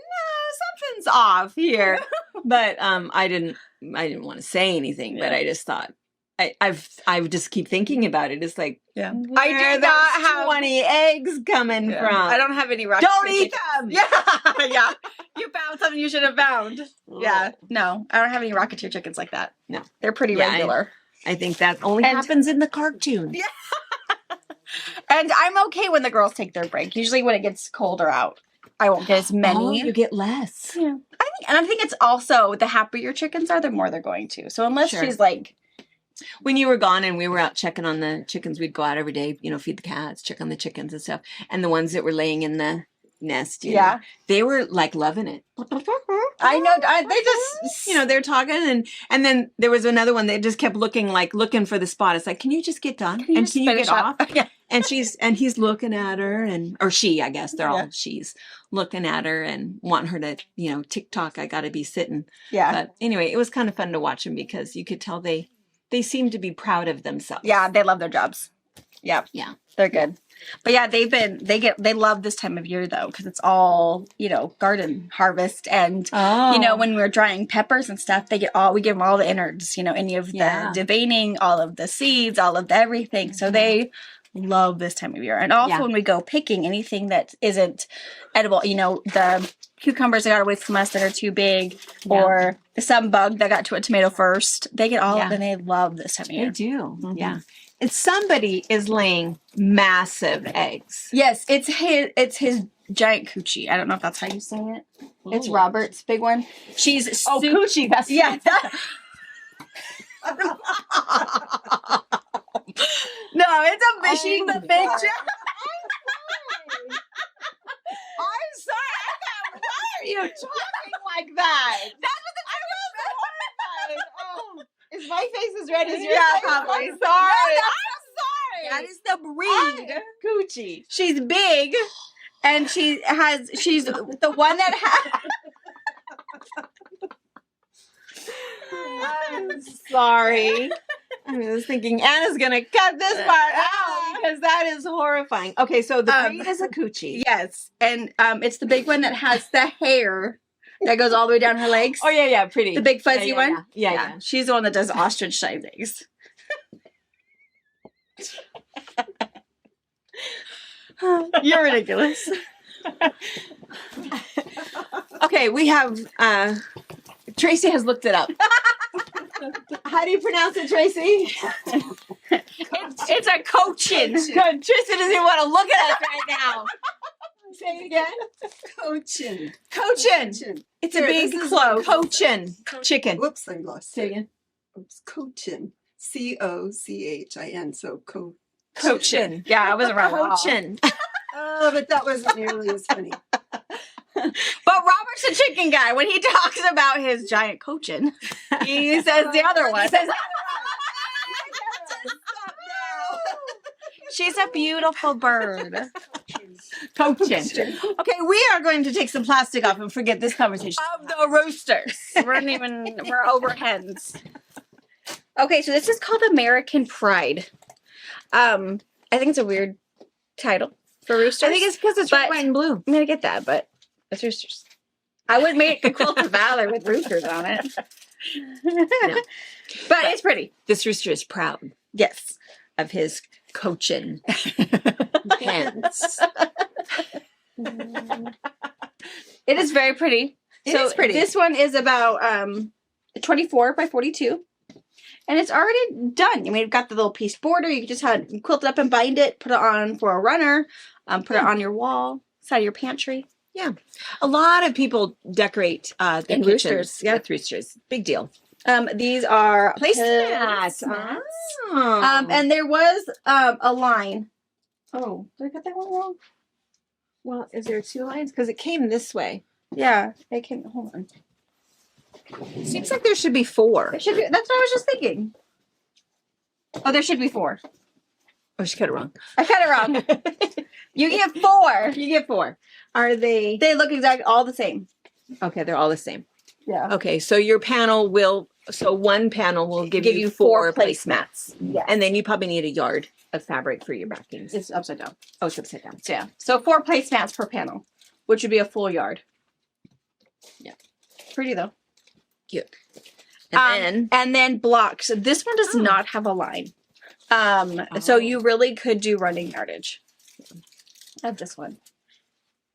something's off here. But I didn't want to say anything. But Yeah. I just thought. I just keep thinking about it. It's like, Yeah. where I do are not those have 20 eggs coming Yeah. from? I don't have any rocket. Don't eat them. Yeah, yeah. You found something you should have found. Yeah. No, I don't have any Rocketeer chickens like that. No. They're pretty Yeah, regular. I think that only And- happens in the cartoon. Yeah. And I'm okay when the girls take their break. Usually when it gets colder out, I won't get as many. Oh, you get less. Yeah. I think it's also the happier chickens are, the more they're going to. So unless Sure. she's like, When you were gone and we were out checking on the chickens, we'd go out every day, feed the cats, check on the chickens and stuff. And the ones that were laying in nest. You Yeah. know? They were like loving it. I know. They just, You know, they're talking, and then there was another one that just kept looking for the spot. It's like, can you just get done? Can you And just can you finish get up? off? Yeah. And he's looking at her, or she, I guess they're Yeah. all she's looking at her and want her to, you know, TikTok. I got to be sitting. Yeah. But anyway, it was kind of fun to watch them because you could tell they seem to be proud of themselves. Yeah, they love their jobs. Yep. Yeah. They're good. But yeah, they love this time of year though, because it's all, you know, garden harvest. And, you know, when we're drying peppers and stuff, we give them all the innards, you know, any of the deveining, all of the seeds, all of the everything. So they love this time of year. And also when we go picking anything that isn't edible, you know, the cucumbers that got away from us that are too big, or some bug that got to a tomato first, they get all of them. They love this time of year. They do. Yeah. And somebody is laying massive eggs. Yes, it's his giant coochie. I don't know if that's how you say it. It's Robert's big one. She's coochie. That's yeah. No, it's a she's the big giant. I'm sorry. Why are you talking like that? That's what I was horrified. Oh, is my face as red as yours? Yeah, probably. I'm sorry. No, I'm sorry. That is the breed. Coochie. She's big, and she's the one that has. I'm sorry. I was thinking Anna's gonna cut this part out because that is horrifying. Okay, so the breed is a coochie. Yes, and it's the big one that has the hair that goes all the way down her legs. Oh yeah, pretty. The big fuzzy one. Yeah. She's the one that does ostrich sized eggs. You're ridiculous. Okay, we have Tracy has looked it up. How do you pronounce it, Tracy? It's a cochin. Good. Tristan doesn't even want to look at us right now. Say it again. Cochin. Cochin. It's a big close. cochin chicken. Whoops, I lost Say it. again. Oops, Cochin. Cochin. So Cochin. Yeah, I wasn't wrong. Cochin. Oh, but that wasn't nearly as funny. But Robert's a chicken guy. When he talks about his giant cochin, he says the other one. She's a beautiful bird. Cochin. Okay, we are going to take some plastic off and forget this conversation. Of the roosters. We're over hens. Okay, so this is called American Pride. I think it's a weird title for roosters. I think it's because it's red, white, and blue. I'm gonna get that, but it's roosters. I would make a quilt of valor with roosters on it. No. But it's pretty. This rooster is proud Yes. of his Cochin hens. It is very pretty. It is pretty. This one is about 24 by 42. And it's already done. I mean, you've got the little piece border. You can just quilt it up and bind it, put it on for a runner, put it on your wall, side of your pantry. Yeah. A lot of people decorate their And kitchens roosters, yeah. with roosters. Big deal. These are Placemats. placemats. Oh. And there was a line. Oh, did I get that one wrong? Well, is there two lines? Because it came this way. Yeah, it can. Hold on. Seems like there should be four. There should be, that's what I was just thinking. Oh, there should be 4. Oh, she cut it wrong. I cut it wrong. You get 4. You get 4. Are they? They look exactly all the same. Okay, they're all the same. Yeah. Okay, so your panel will. So one panel will give you 4 placemats. Yeah. And then you probably need a yard of fabric for your backings. It's upside down. Oh, it's upside down. So yeah. So 4 placemats per panel, which would be a full yard. Yeah. Pretty though. Cute. And then blocks. This one does not have a line. So you really could do running yardage of this one.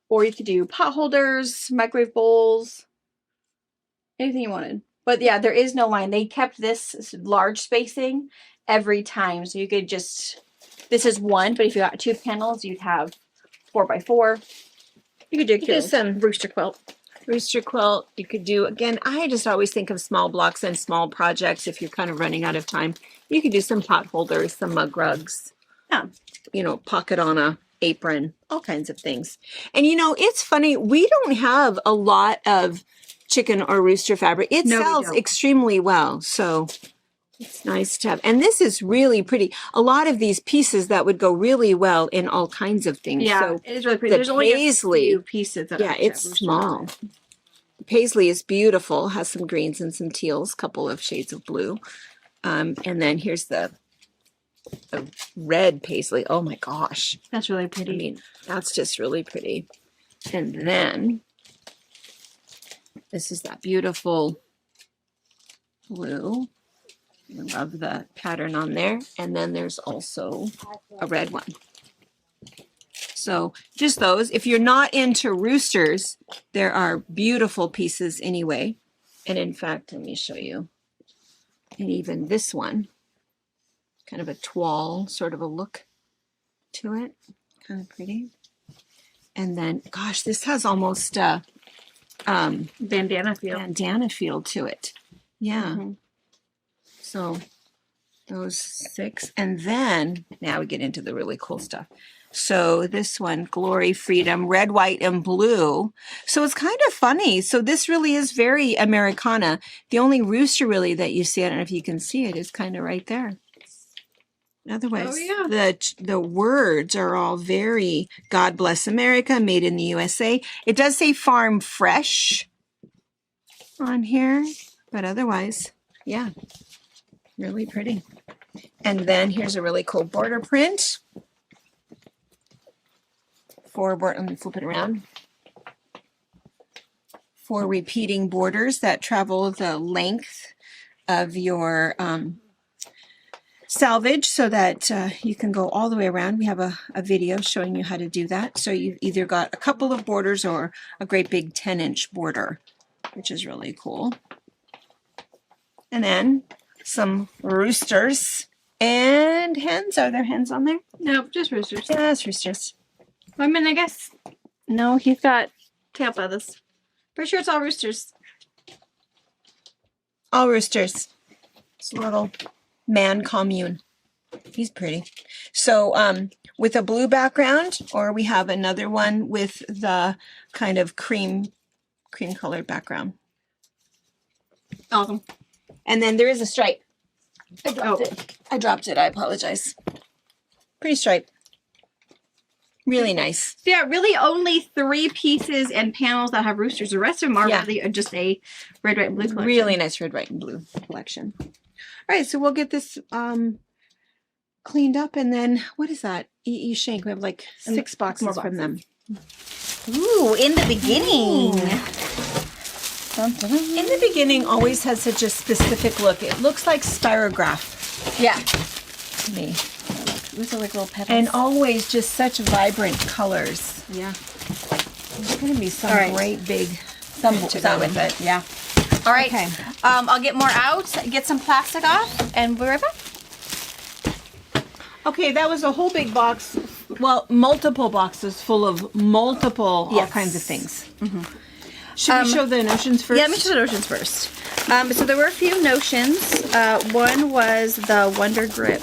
Or you could do pot holders, microwave bowls, anything you wanted. But yeah, there is no line. They kept this large spacing every time. So you could just, this is 1, but if you got 2 panels, you'd have 4 by 4. You could do a cute some rooster quilt. Rooster quilt. You could do, again, I just always think of small blocks and small projects if you're kind of running out of time. You could do some pot holders, some mug rugs. Yeah. You know, pocket on a apron, all kinds of things. And it's funny, we don't have a lot of chicken or rooster fabric. It No, we sells don't. extremely well, so it's nice to have. And this is really pretty. A lot of these pieces that would go really well in all kinds of things. Yeah, So it is really pretty. the There's only a paisley, few pieces that yeah, actually have it's roosters small. on it. The paisley is beautiful, has some greens and some teals, couple of shades of blue. And then here's the red paisley. Oh my gosh. That's really I pretty. mean, that's just really pretty. And then this is that beautiful blue. I love the pattern on there. And then there's also a red one. So just those. If you're not into roosters, there are beautiful pieces anyway. And in fact, let me show you. And even this one, kind of a toile sort of a look to it. Kind of pretty. And then, gosh, this has almost a Bandana feel. bandana feel to it. Yeah. Mhm. So those 6. And then now we get into the really cool stuff. So this one, Glory, Freedom, red, white, and blue. So it's kind of funny. So this really is very Americana. The only rooster really that you see, I don't know if you can see it, is kind of right there. Otherwise, Oh, yeah. the words are all very God bless America, made in the USA. It does say farm fresh on here, but otherwise, yeah, really pretty. And then here's a really cool border print. Let me flip it around. 4 repeating borders that travel the length of your salvage so that you can go all the way around. We have a video showing you how to do that. So you've either got a couple of borders or a great big 10-inch border, which is really cool. And then some roosters and hens. Are there hens on there? No, just roosters. Yeah, it's roosters. I mean, I guess. No, he's got tail feathers. Pretty sure it's all roosters. All roosters. It's a little man commune. He's pretty. So with a blue background, or we have another one with the kind of cream colored background. Awesome. And then there is a stripe. I dropped Oh. it. I dropped it. I apologize. Pretty stripe. Really nice. So yeah, really only 3 pieces and panels that have roosters. The rest of them are Yeah. really just a red, white, and blue collection. Really nice red, white, and blue collection. All right, so we'll get this cleaned up, and then what is that? E.E. Shank. We have like 6 boxes more from them. Ooh, in the beginning. In the beginning, always has such a specific look. It looks like spirograph Yeah. to me, These are like little petals. and always just such vibrant colors. yeah. There's going to be some All right. great big Some to go with it. Yeah. All right. Okay. I'll get more out, get some plastic off, and we'll be right back. Okay, that was a whole big box. Well, multiple boxes full of multiple all Yes. kinds of things. Should we show the notions first? Yeah, let me show the notions first. So there were a few notions. One was the Wonder Grip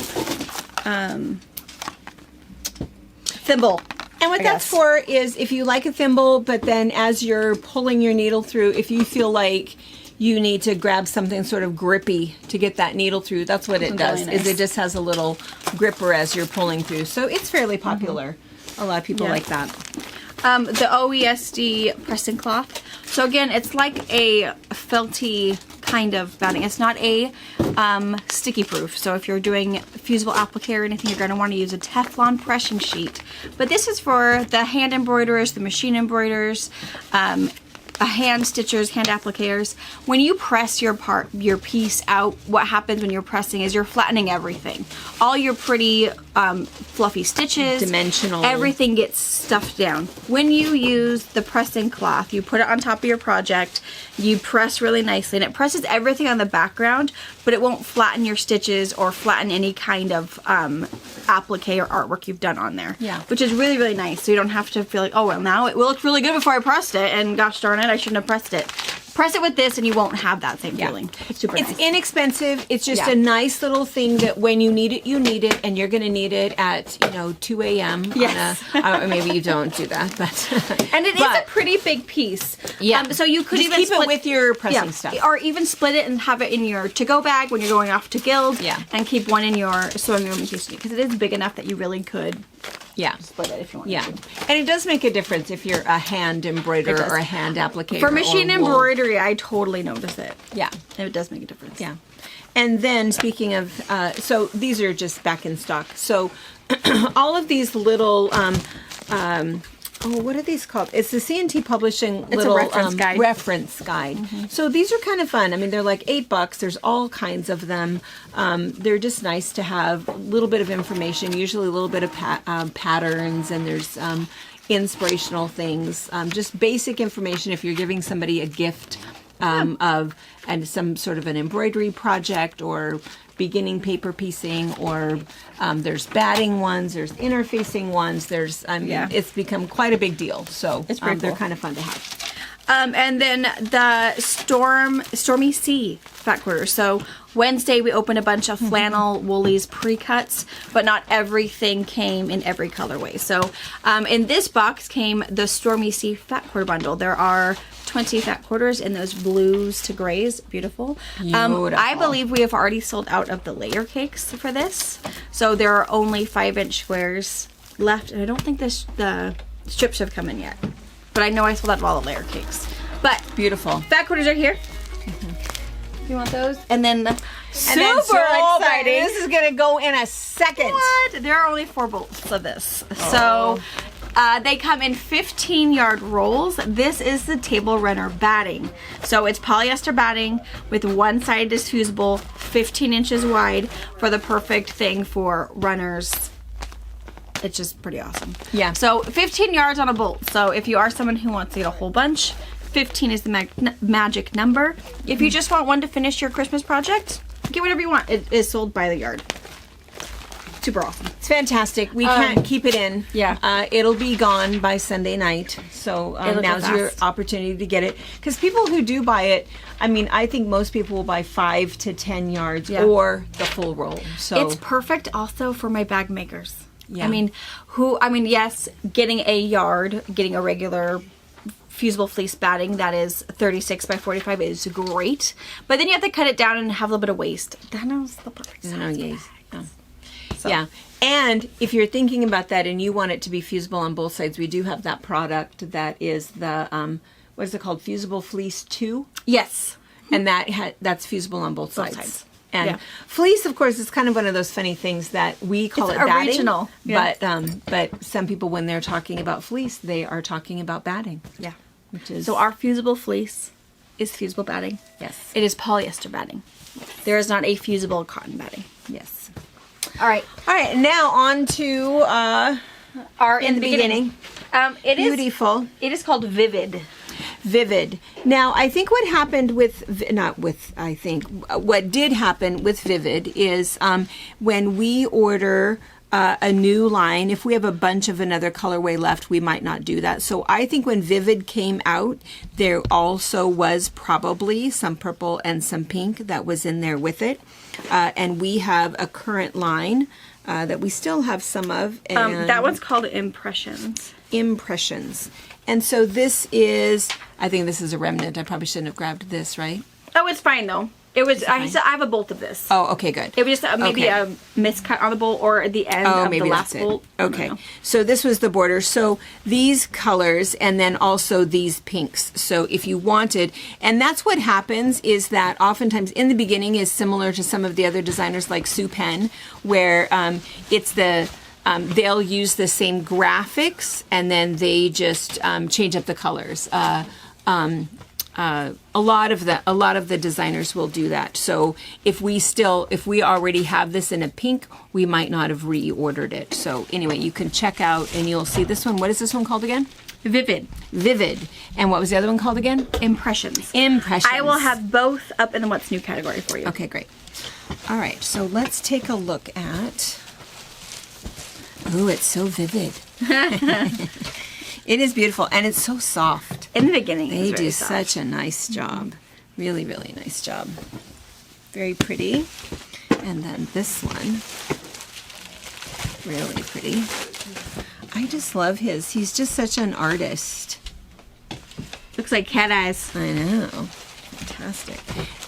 thimble. And what I that's guess. for is if you like a thimble, but then as you're pulling your needle through, if you feel like you need to grab something sort of grippy to get that needle through, that's what it Really does. nice. Is it just has a little gripper as you're pulling through. So it's fairly popular. A lot of people Yeah. like that. The OESD pressing cloth. So again, it's like a felty kind of batting. It's not a sticky proof. So if you're doing fusible applique or anything, you're going to want to use a Teflon pressing sheet. But this is for the hand embroiderers, the machine embroiderers, hand stitchers, hand appliqueurs. When you press your piece out, what happens when you're pressing is you're flattening everything. All your pretty fluffy stitches, Dimensional. everything gets stuffed down. When you use the pressing cloth, you put it on top of your project, you press really nicely, and it presses everything on the background, but it won't flatten your stitches or flatten any kind of applique or artwork you've done on there. Yeah. Which is really, really nice. So you don't have to feel like, oh, well, now it looked really good before I pressed it, and gosh darn it, it. I shouldn't have pressed it. Press it with this and you won't have that same feeling. It's super It's nice. inexpensive. It's just Yeah. a nice little thing that when you need it, and you're going to need it at 2 a.m. Yes. Or maybe you don't do that, but And it is a pretty big piece. Yeah. So you could just even keep split it with your pressing stuff. Or even split it and have it in your to-go bag when you're going off to Guild. Yeah. And keep one in your sewing room in case you need, because it is big enough that you really could Yeah. split it if you want Yeah, to. and it does make a difference if you're a hand embroiderer does. or a hand applicator. For machine or wool. embroidery, I totally notice it. Yeah, It does make a difference. yeah. And then speaking of, so these are just back in stock. So all of these little, what are these called? It's the C&T Publishing a little reference guide. Reference guide. So these are kind of fun. I mean, they're like $8. There's all kinds of them. They're just nice to have. A little bit of information, usually a little bit of patterns, and there's inspirational things. Just basic information if you're giving somebody a gift of and some sort of an embroidery project or beginning paper piecing, or there's batting ones, there's interfacing ones, there's it's become quite a big deal. So It's pretty they're cool. kind of fun to have. And then the Stormy Sea fat quarters. So Wednesday we opened a bunch of flannel woolies pre-cuts, but not everything came in every colorway. So in this box came the Stormy Sea fat quarter bundle. There are 20 fat quarters in those blues to grays. Beautiful. Beautiful. I believe we have already sold out of the layer cakes for this. So there are only 5-inch squares left. And I don't think the strips have come in yet. But I know I sold out of all the layer cakes. But Beautiful. fat quarters are here. You want those? And then And then super exciting. This is gonna go in a second. What? There are only 4 bolts of this. So they come in 15-yard rolls. This is the table runner batting. So it's polyester batting with one side is fusible, 15 inches wide for the perfect thing for runners. It's just pretty awesome. Yeah. So 15 yards on a bolt. So if you are someone who wants to get a whole bunch, 15 is the magic number. If you just want one to finish your Christmas project, get whatever you want. It is sold by the yard. Super awesome. It's fantastic. We can't keep it in. Yeah. It'll be gone by Sunday night. So It'll go now's your fast. opportunity to get it. Because people who do buy it, I mean, I think most people will buy 5 to 10 yards Yeah. or the full roll. So It's perfect also for my bag makers. Yeah. I mean, yes, getting a yard, getting a regular fusible fleece batting that is 36 by 45 is great. But then you have to cut it down and have a little bit of waste. That is the perfect size. No, yeah. So- Yeah. And if you're thinking about that and you want it to be fusible on both sides, we do have that product that is the, what is it called? Fusible Fleece 2. Yes. And that's fusible on both sides. sides. And Yeah. fleece, of course, is kind of one of those funny things that we call It's it batting. original. Yeah. But some people, when they're talking about fleece, they are talking about batting. Yeah. Which is So our fusible fleece is fusible batting. yes, It is polyester batting. There is not a fusible cotton batting. yes. All right. All right, now on to Our in the beginning. It is. Beautiful. It is called Vivid. Vivid. Now, I think what happened with, what did happen with Vivid is when we order a new line, if we have a bunch of another colorway left, we might not do that. So I think when Vivid came out, there also was probably some purple and some pink that was in there with it. And we have a current line that we still have some of. And That one's called Impressions. Impressions. And so this is, I think this is a remnant. I probably shouldn't have grabbed this, right? Oh, it's fine though. It was. I have a bolt of this. Oh, okay, good. It was just maybe Okay. a miscut on the bolt or at the end of the last bolt. I don't Okay, know. so this was the border. So these colors and then also these pinks. So if you wanted, and that's what happens is that oftentimes in the beginning is similar to some of the other designers like Sue Penn, where it's the they'll use the same graphics and then they just change up the colors. A lot of the designers will do that. So if we already have this in a pink, we might not have reordered it. So anyway, you can check out and you'll see this one. What is this one called again? Vivid. Vivid. And what was the other one called again? Impressions. Impressions. I will have both up in the What's New category for you. Okay, great. All right, so let's take a look at. Oh, it's so vivid. It is beautiful and it's so soft. in the beginning. They it's very do soft. such a nice job. Really, really nice job. Very pretty. And then this one, really pretty. I just love his. He's just such an artist. Looks like cat eyes. I know. Fantastic.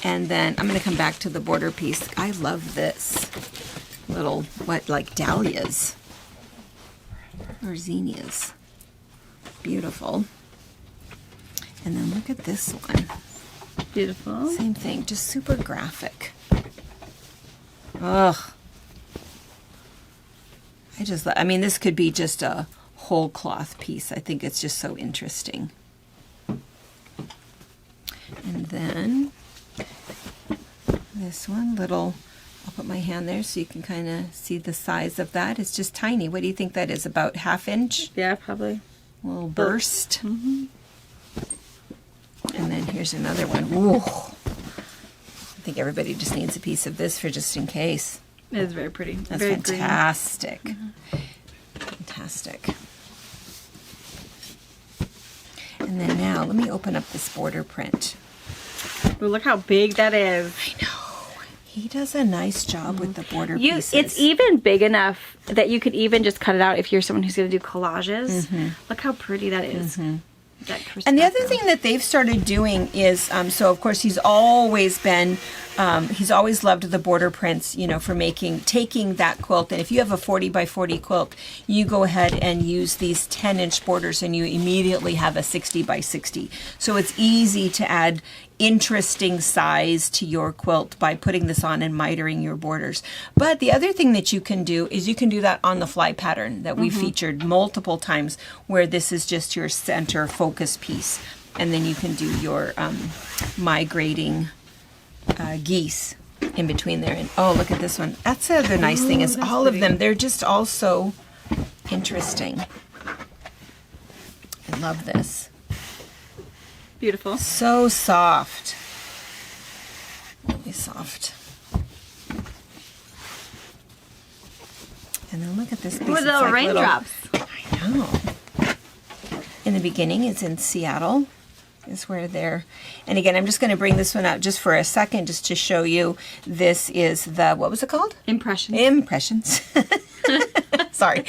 And then I'm going to come back to the border piece. I love this. Little, like dahlias. Or zinnias. Beautiful. And then look at this one. Beautiful. Same thing, just super graphic. Ugh. I mean, this could be just a whole cloth piece. I think it's just so interesting. And then this one, little, I'll put my hand there so you can kind of see the size of that. It's just tiny. What do you think that is? About 1/2 inch? Yeah, probably. Little burst. And then here's another one. Ooh. I think everybody just needs a piece of this for just in case. It is very pretty. That's very fantastic. Fantastic. And then now, let me open up this border print. Green. Ooh, look how big that is. I know. He does a nice job with the border You, pieces. it's even big enough that you could even just cut it out if you're someone who's going to do collages. Look how pretty that is. That And the other perspective. thing that they've started doing is, so of course he's always loved the border prints, for taking that quilt. And if you have a 40 by 40 quilt, you go ahead and use these 10-inch borders and you immediately have a 60 by 60. So it's easy to add interesting size to your quilt by putting this on and mitering your borders. But the other thing that you can do is you can do that on the fly pattern that we featured multiple times, where this is just your center focus piece. And then you can do your migrating geese in between there. And oh, look at this one. That's the other nice thing is that's all of pretty. them, they're just all so interesting. I love this. Beautiful. So soft. Really soft. And then look at this piece. With It's little like raindrops. I know. In the beginning, it's in Seattle. Is where they're, and again, I'm just going to bring this one out just for a second, just to show you. This is the, what was it called? Impression. Impressions. Sorry.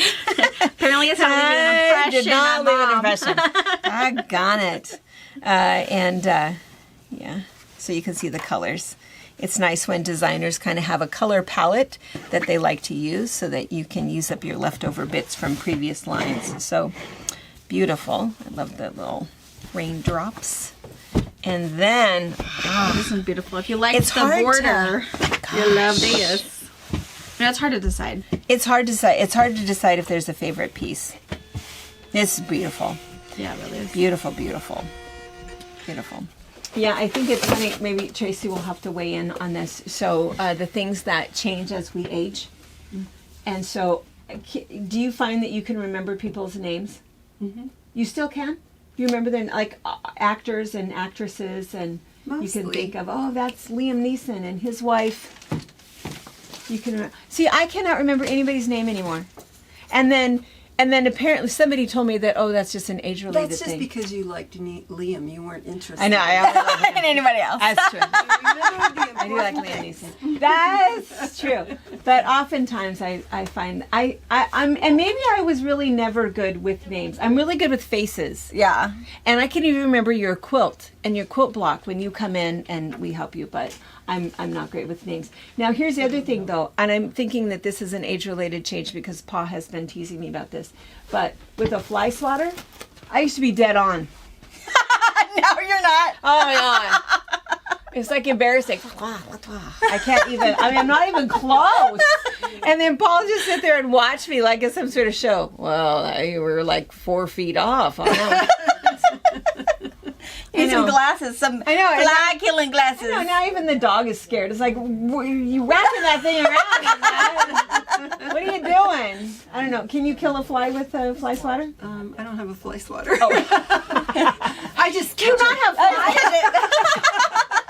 Apparently it's not leaving an impression. Did not on leave an Mom. impression. Doggone it. Yeah, so you can see the colors. It's nice when designers kind of have a color palette that they like to use so that you can use up your leftover bits from previous lines. So beautiful. I love the little raindrops. And then, This one's beautiful. If you like It's the hard to- border, you'll love this. No, it's hard to decide. it's hard to decide if there's a favorite piece. It's beautiful. Yeah, it really is. Beautiful, beautiful. Beautiful. Yeah, I think it's funny. Maybe Tracy will have to weigh in on this. So the things that change as we age. And so do you find that you can remember people's names? You still can? You remember their, like, actors and actresses, and you can Mostly. think of, oh, that's Liam Neeson and his wife. You can remember. See, I cannot remember anybody's name anymore. And then apparently somebody told me that, oh, that's just an age-related That's just thing. because you liked Liam. You weren't interested. I know. I only love him. And anybody else. That's true. I I do like Liam Neeson. That's true. But oftentimes I find I'm and maybe I was really never good with names. I'm really good with faces. Yeah. And I can even remember your quilt and your quilt block when you come in and we help you, but I'm not great with names. Now here's the other thing though, and I'm thinking that this is an age-related change because Pa has been teasing me about this. But with a fly swatter, I used to be dead on. No, you're not. Oh my god. It's like embarrassing. I can't even, I'm not even close. And then Paul just sit there and watch me like it's some sort of show. Well, you were like 4 feet off. I know. Need some glasses, some I know. fly killing glasses. I know, now even the dog is scared. It's like, you wrapping that thing around. What are you doing? I don't know. Can you kill a fly with a fly swatter? I don't have a fly swatter. I just do not have flies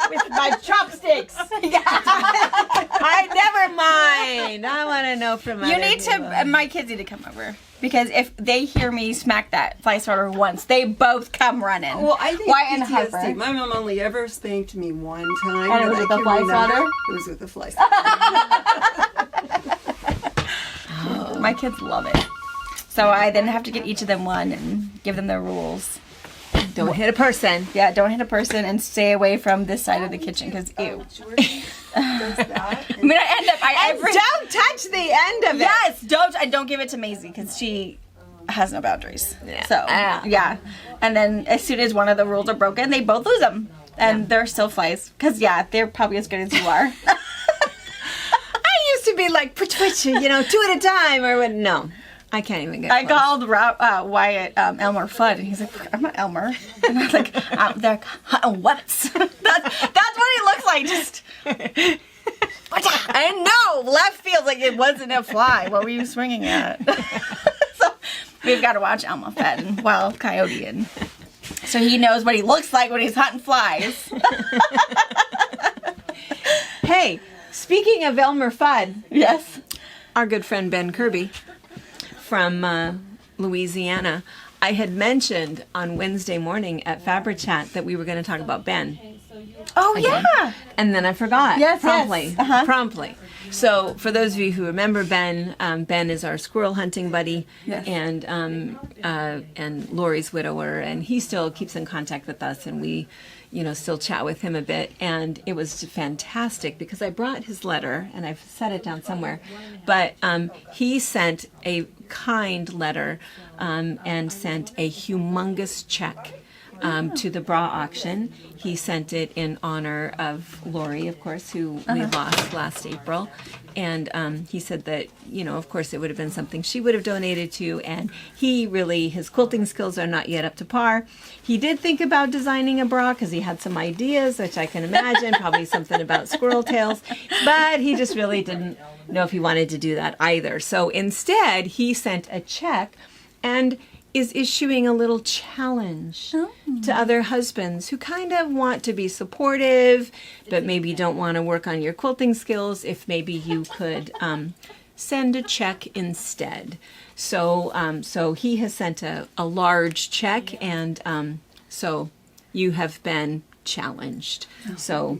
with my chopsticks. I never mind. I want to know from You other need people. to. My kids need to come over because if they hear me smack that fly swatter once, they both come running. Well, I think Why and PTSD. Harper? My mom only ever spanked me one time. And it was that with I the can fly remember. swatter? It was with the fly swatter. My kids love it. So I then have to get each of them one and give them their rules. Don't hit a person. Yeah, don't hit a person and stay away from this side of the kitchen because ew. Jordan does that. I mean, I end up. And don't touch the end of it. Yes, don't give it to Maisie because she has no boundaries. Yeah. So yeah, and then as soon as one of the rules are broken, they both lose them, and they're still flies. Because they're probably as good as you are. I used to be like, twitch, two at a time, or what? No, I can't even get I close. called Wyatt Elmer Fudd, and he's like, I'm not Elmer. And I was like, they're what? that's what he looks like. Just. I know, left field, like it wasn't a fly. What were you swinging at? So we've got to watch Elmer Fudd and Wild Coyote, and so he knows what he looks like when he's hunting flies. Hey, speaking of Elmer Fudd, Yes. our good friend Ben Kirby from Louisiana, I had mentioned on Wednesday morning at Fabra Chat that we were going to talk about Ben. Oh Again. yeah. And then I forgot. Yes, promptly. yes. Uh-huh. Promptly. So for those of you who remember Ben, Ben is our squirrel hunting buddy, Yes. and Lori's widower, and he still keeps in contact with us, and we, still chat with him a bit. And it was fantastic because I brought his letter, and I've set it down somewhere, but he sent a kind letter and sent a humongous check. To the bra auction. He sent it in honor of Lori, of course, who we lost last April. And he said that, of course, it would have been something she would have donated to. And his quilting skills are not yet up to par. He did think about designing a bra because he had some ideas, which I can imagine, probably something about squirrel tails. But he just really didn't know if he wanted to do that either. So instead, he sent a check and is issuing a little challenge to other husbands who kind of want to be supportive, but maybe don't want to work on your quilting skills. If maybe you could send a check instead. So he has sent a large check, and so you have been challenged. So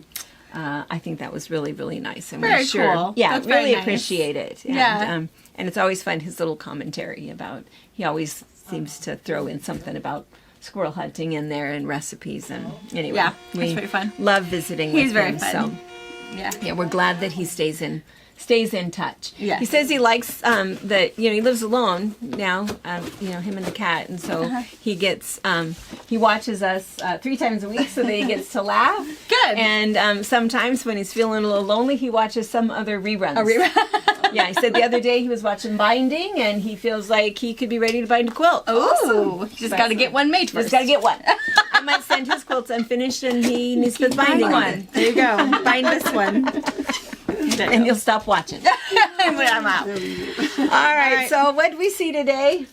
I think that was really, really nice. And Very we're sure, cool. yeah, That's very really nice. appreciate it. And, Yeah. and it's always fun, his little commentary about, he always seems to throw in something about squirrel hunting in there and recipes. And anyway, Yeah, we it's very fun. love visiting He's with very him. fun. So Yeah. we're glad that he stays in touch. Yes. He says he likes that he lives alone now. Him and the cat, and so he gets he watches us 3 times a week so that he gets to laugh. Good. And sometimes when he's feeling a little lonely, he watches some other reruns. Yeah, he said the other day he was watching binding, and he feels like he could be ready to bind a quilt. Ooh, just got to get one made first. Just got to get one. I might send his quilts unfinished, and he needs the binding one. There you go. Bind this one. And you'll stop watching. I'm out. All right, so what did we see today?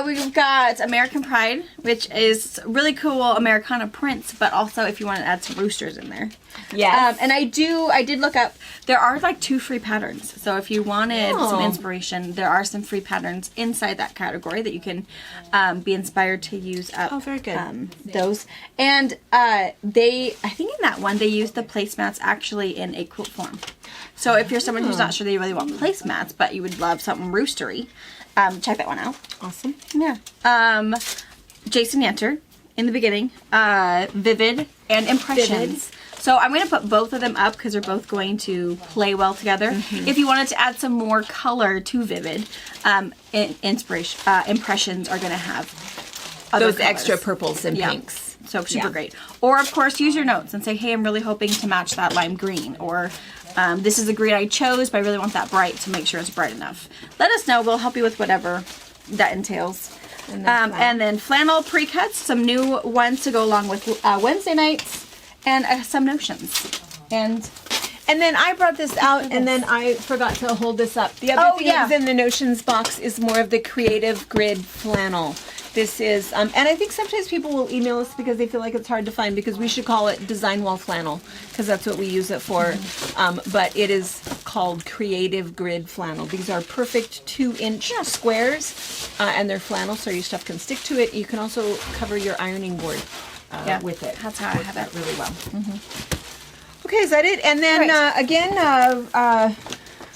We've got American Pride, which is really cool Americana prints, but also if you want to add some roosters in there. Yes. And I did look up, there are like 2 free patterns. So if you wanted some Oh. inspiration, there are some free patterns inside that category that you can be inspired to use up. Oh, very good. Those. And I think in that one, they use the placemats actually in a quilt form. So if you're someone who's not sure they really want placemats, but you would love something roostery, check that one out. Awesome. Yeah. Jason Yanter in the beginning, Vivid and Impressions. Vivid. So I'm going to put both of them up because they're both going to play well together. If you wanted to add some more color to Vivid, Impressions are going to have other Those colors. extra purples and Yeah. pinks. So super Yeah. great. Or of course use your notes and say, hey, I'm really hoping to match that lime green. Or this is the green I chose, but I really want that bright to make sure it's bright enough. Let us know. We'll help you with whatever that entails. And then flannel pre-cuts, some new ones to go along with Wednesday nights, and some notions. And then I brought this out, and then I forgot to hold this up. The other thing that was in the notions box is more of the creative grid flannel. This is, and I think sometimes people will email us because they feel like it's hard to find, because we should call it design wall flannel, because that's what we use it for. But it is called Creative Grid Flannel. These are perfect 2-inch squares, and they're flannel, so your stuff can stick to it. You can also cover your ironing board with it. That's how I have it. Really well. Okay, is that it? And then again,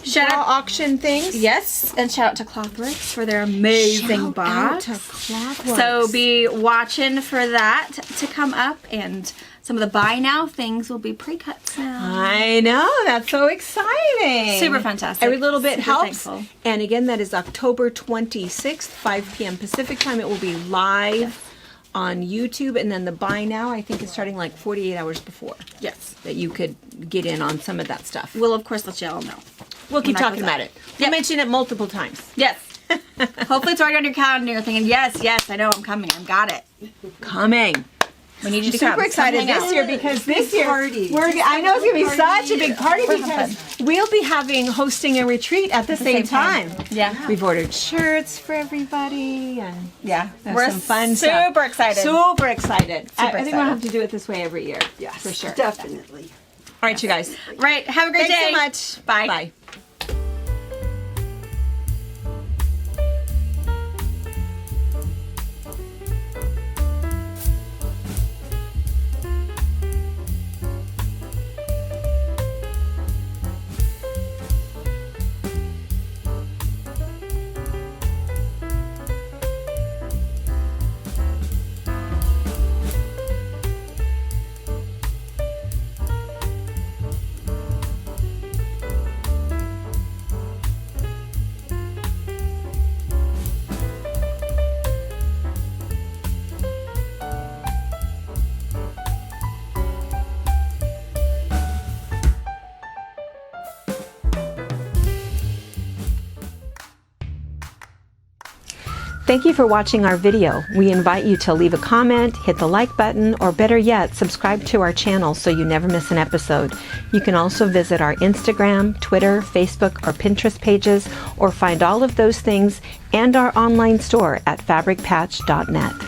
Shout out auction things. Yes, and shout out to Clothworks for their amazing box. Shout out to Clothworks. So be watching for that to come up, and some of the buy now things will be pre-cuts now. I know, that's so exciting. Super fantastic. Every little bit Super helps. thankful. And again, that is October 26th, 5 p.m. Pacific time. It will be live on YouTube, and then the buy now, I think, is starting like 48 hours before. Yes. That you could get in on some of that stuff. We'll of course let you all know. We'll keep that talking goes about up. it. We'll mention it multiple times. Yes. Hopefully it's already on your calendar. You're thinking, yes, I know I'm coming. I've got it. Coming. We need you to Super come. excited Come hang this out. year because this year party. I know it's gonna be such a big party We're because we'll be hosting a retreat at the same time. Yeah. We've ordered shirts for everybody and Yeah. there's We're some fun super stuff. excited. Super excited. I think we'll excited. have to do it this way every year. Yes, for sure. definitely. All right, you guys. Right. Have a great Thanks day. so much. Bye. Bye. Thank you for watching our video. We invite you to leave a comment, hit the like button, or better yet, subscribe to our channel so you never miss an episode. You can also visit our Instagram, Twitter, Facebook, or Pinterest pages, or find all of those things and our online store at fabricpatch.net.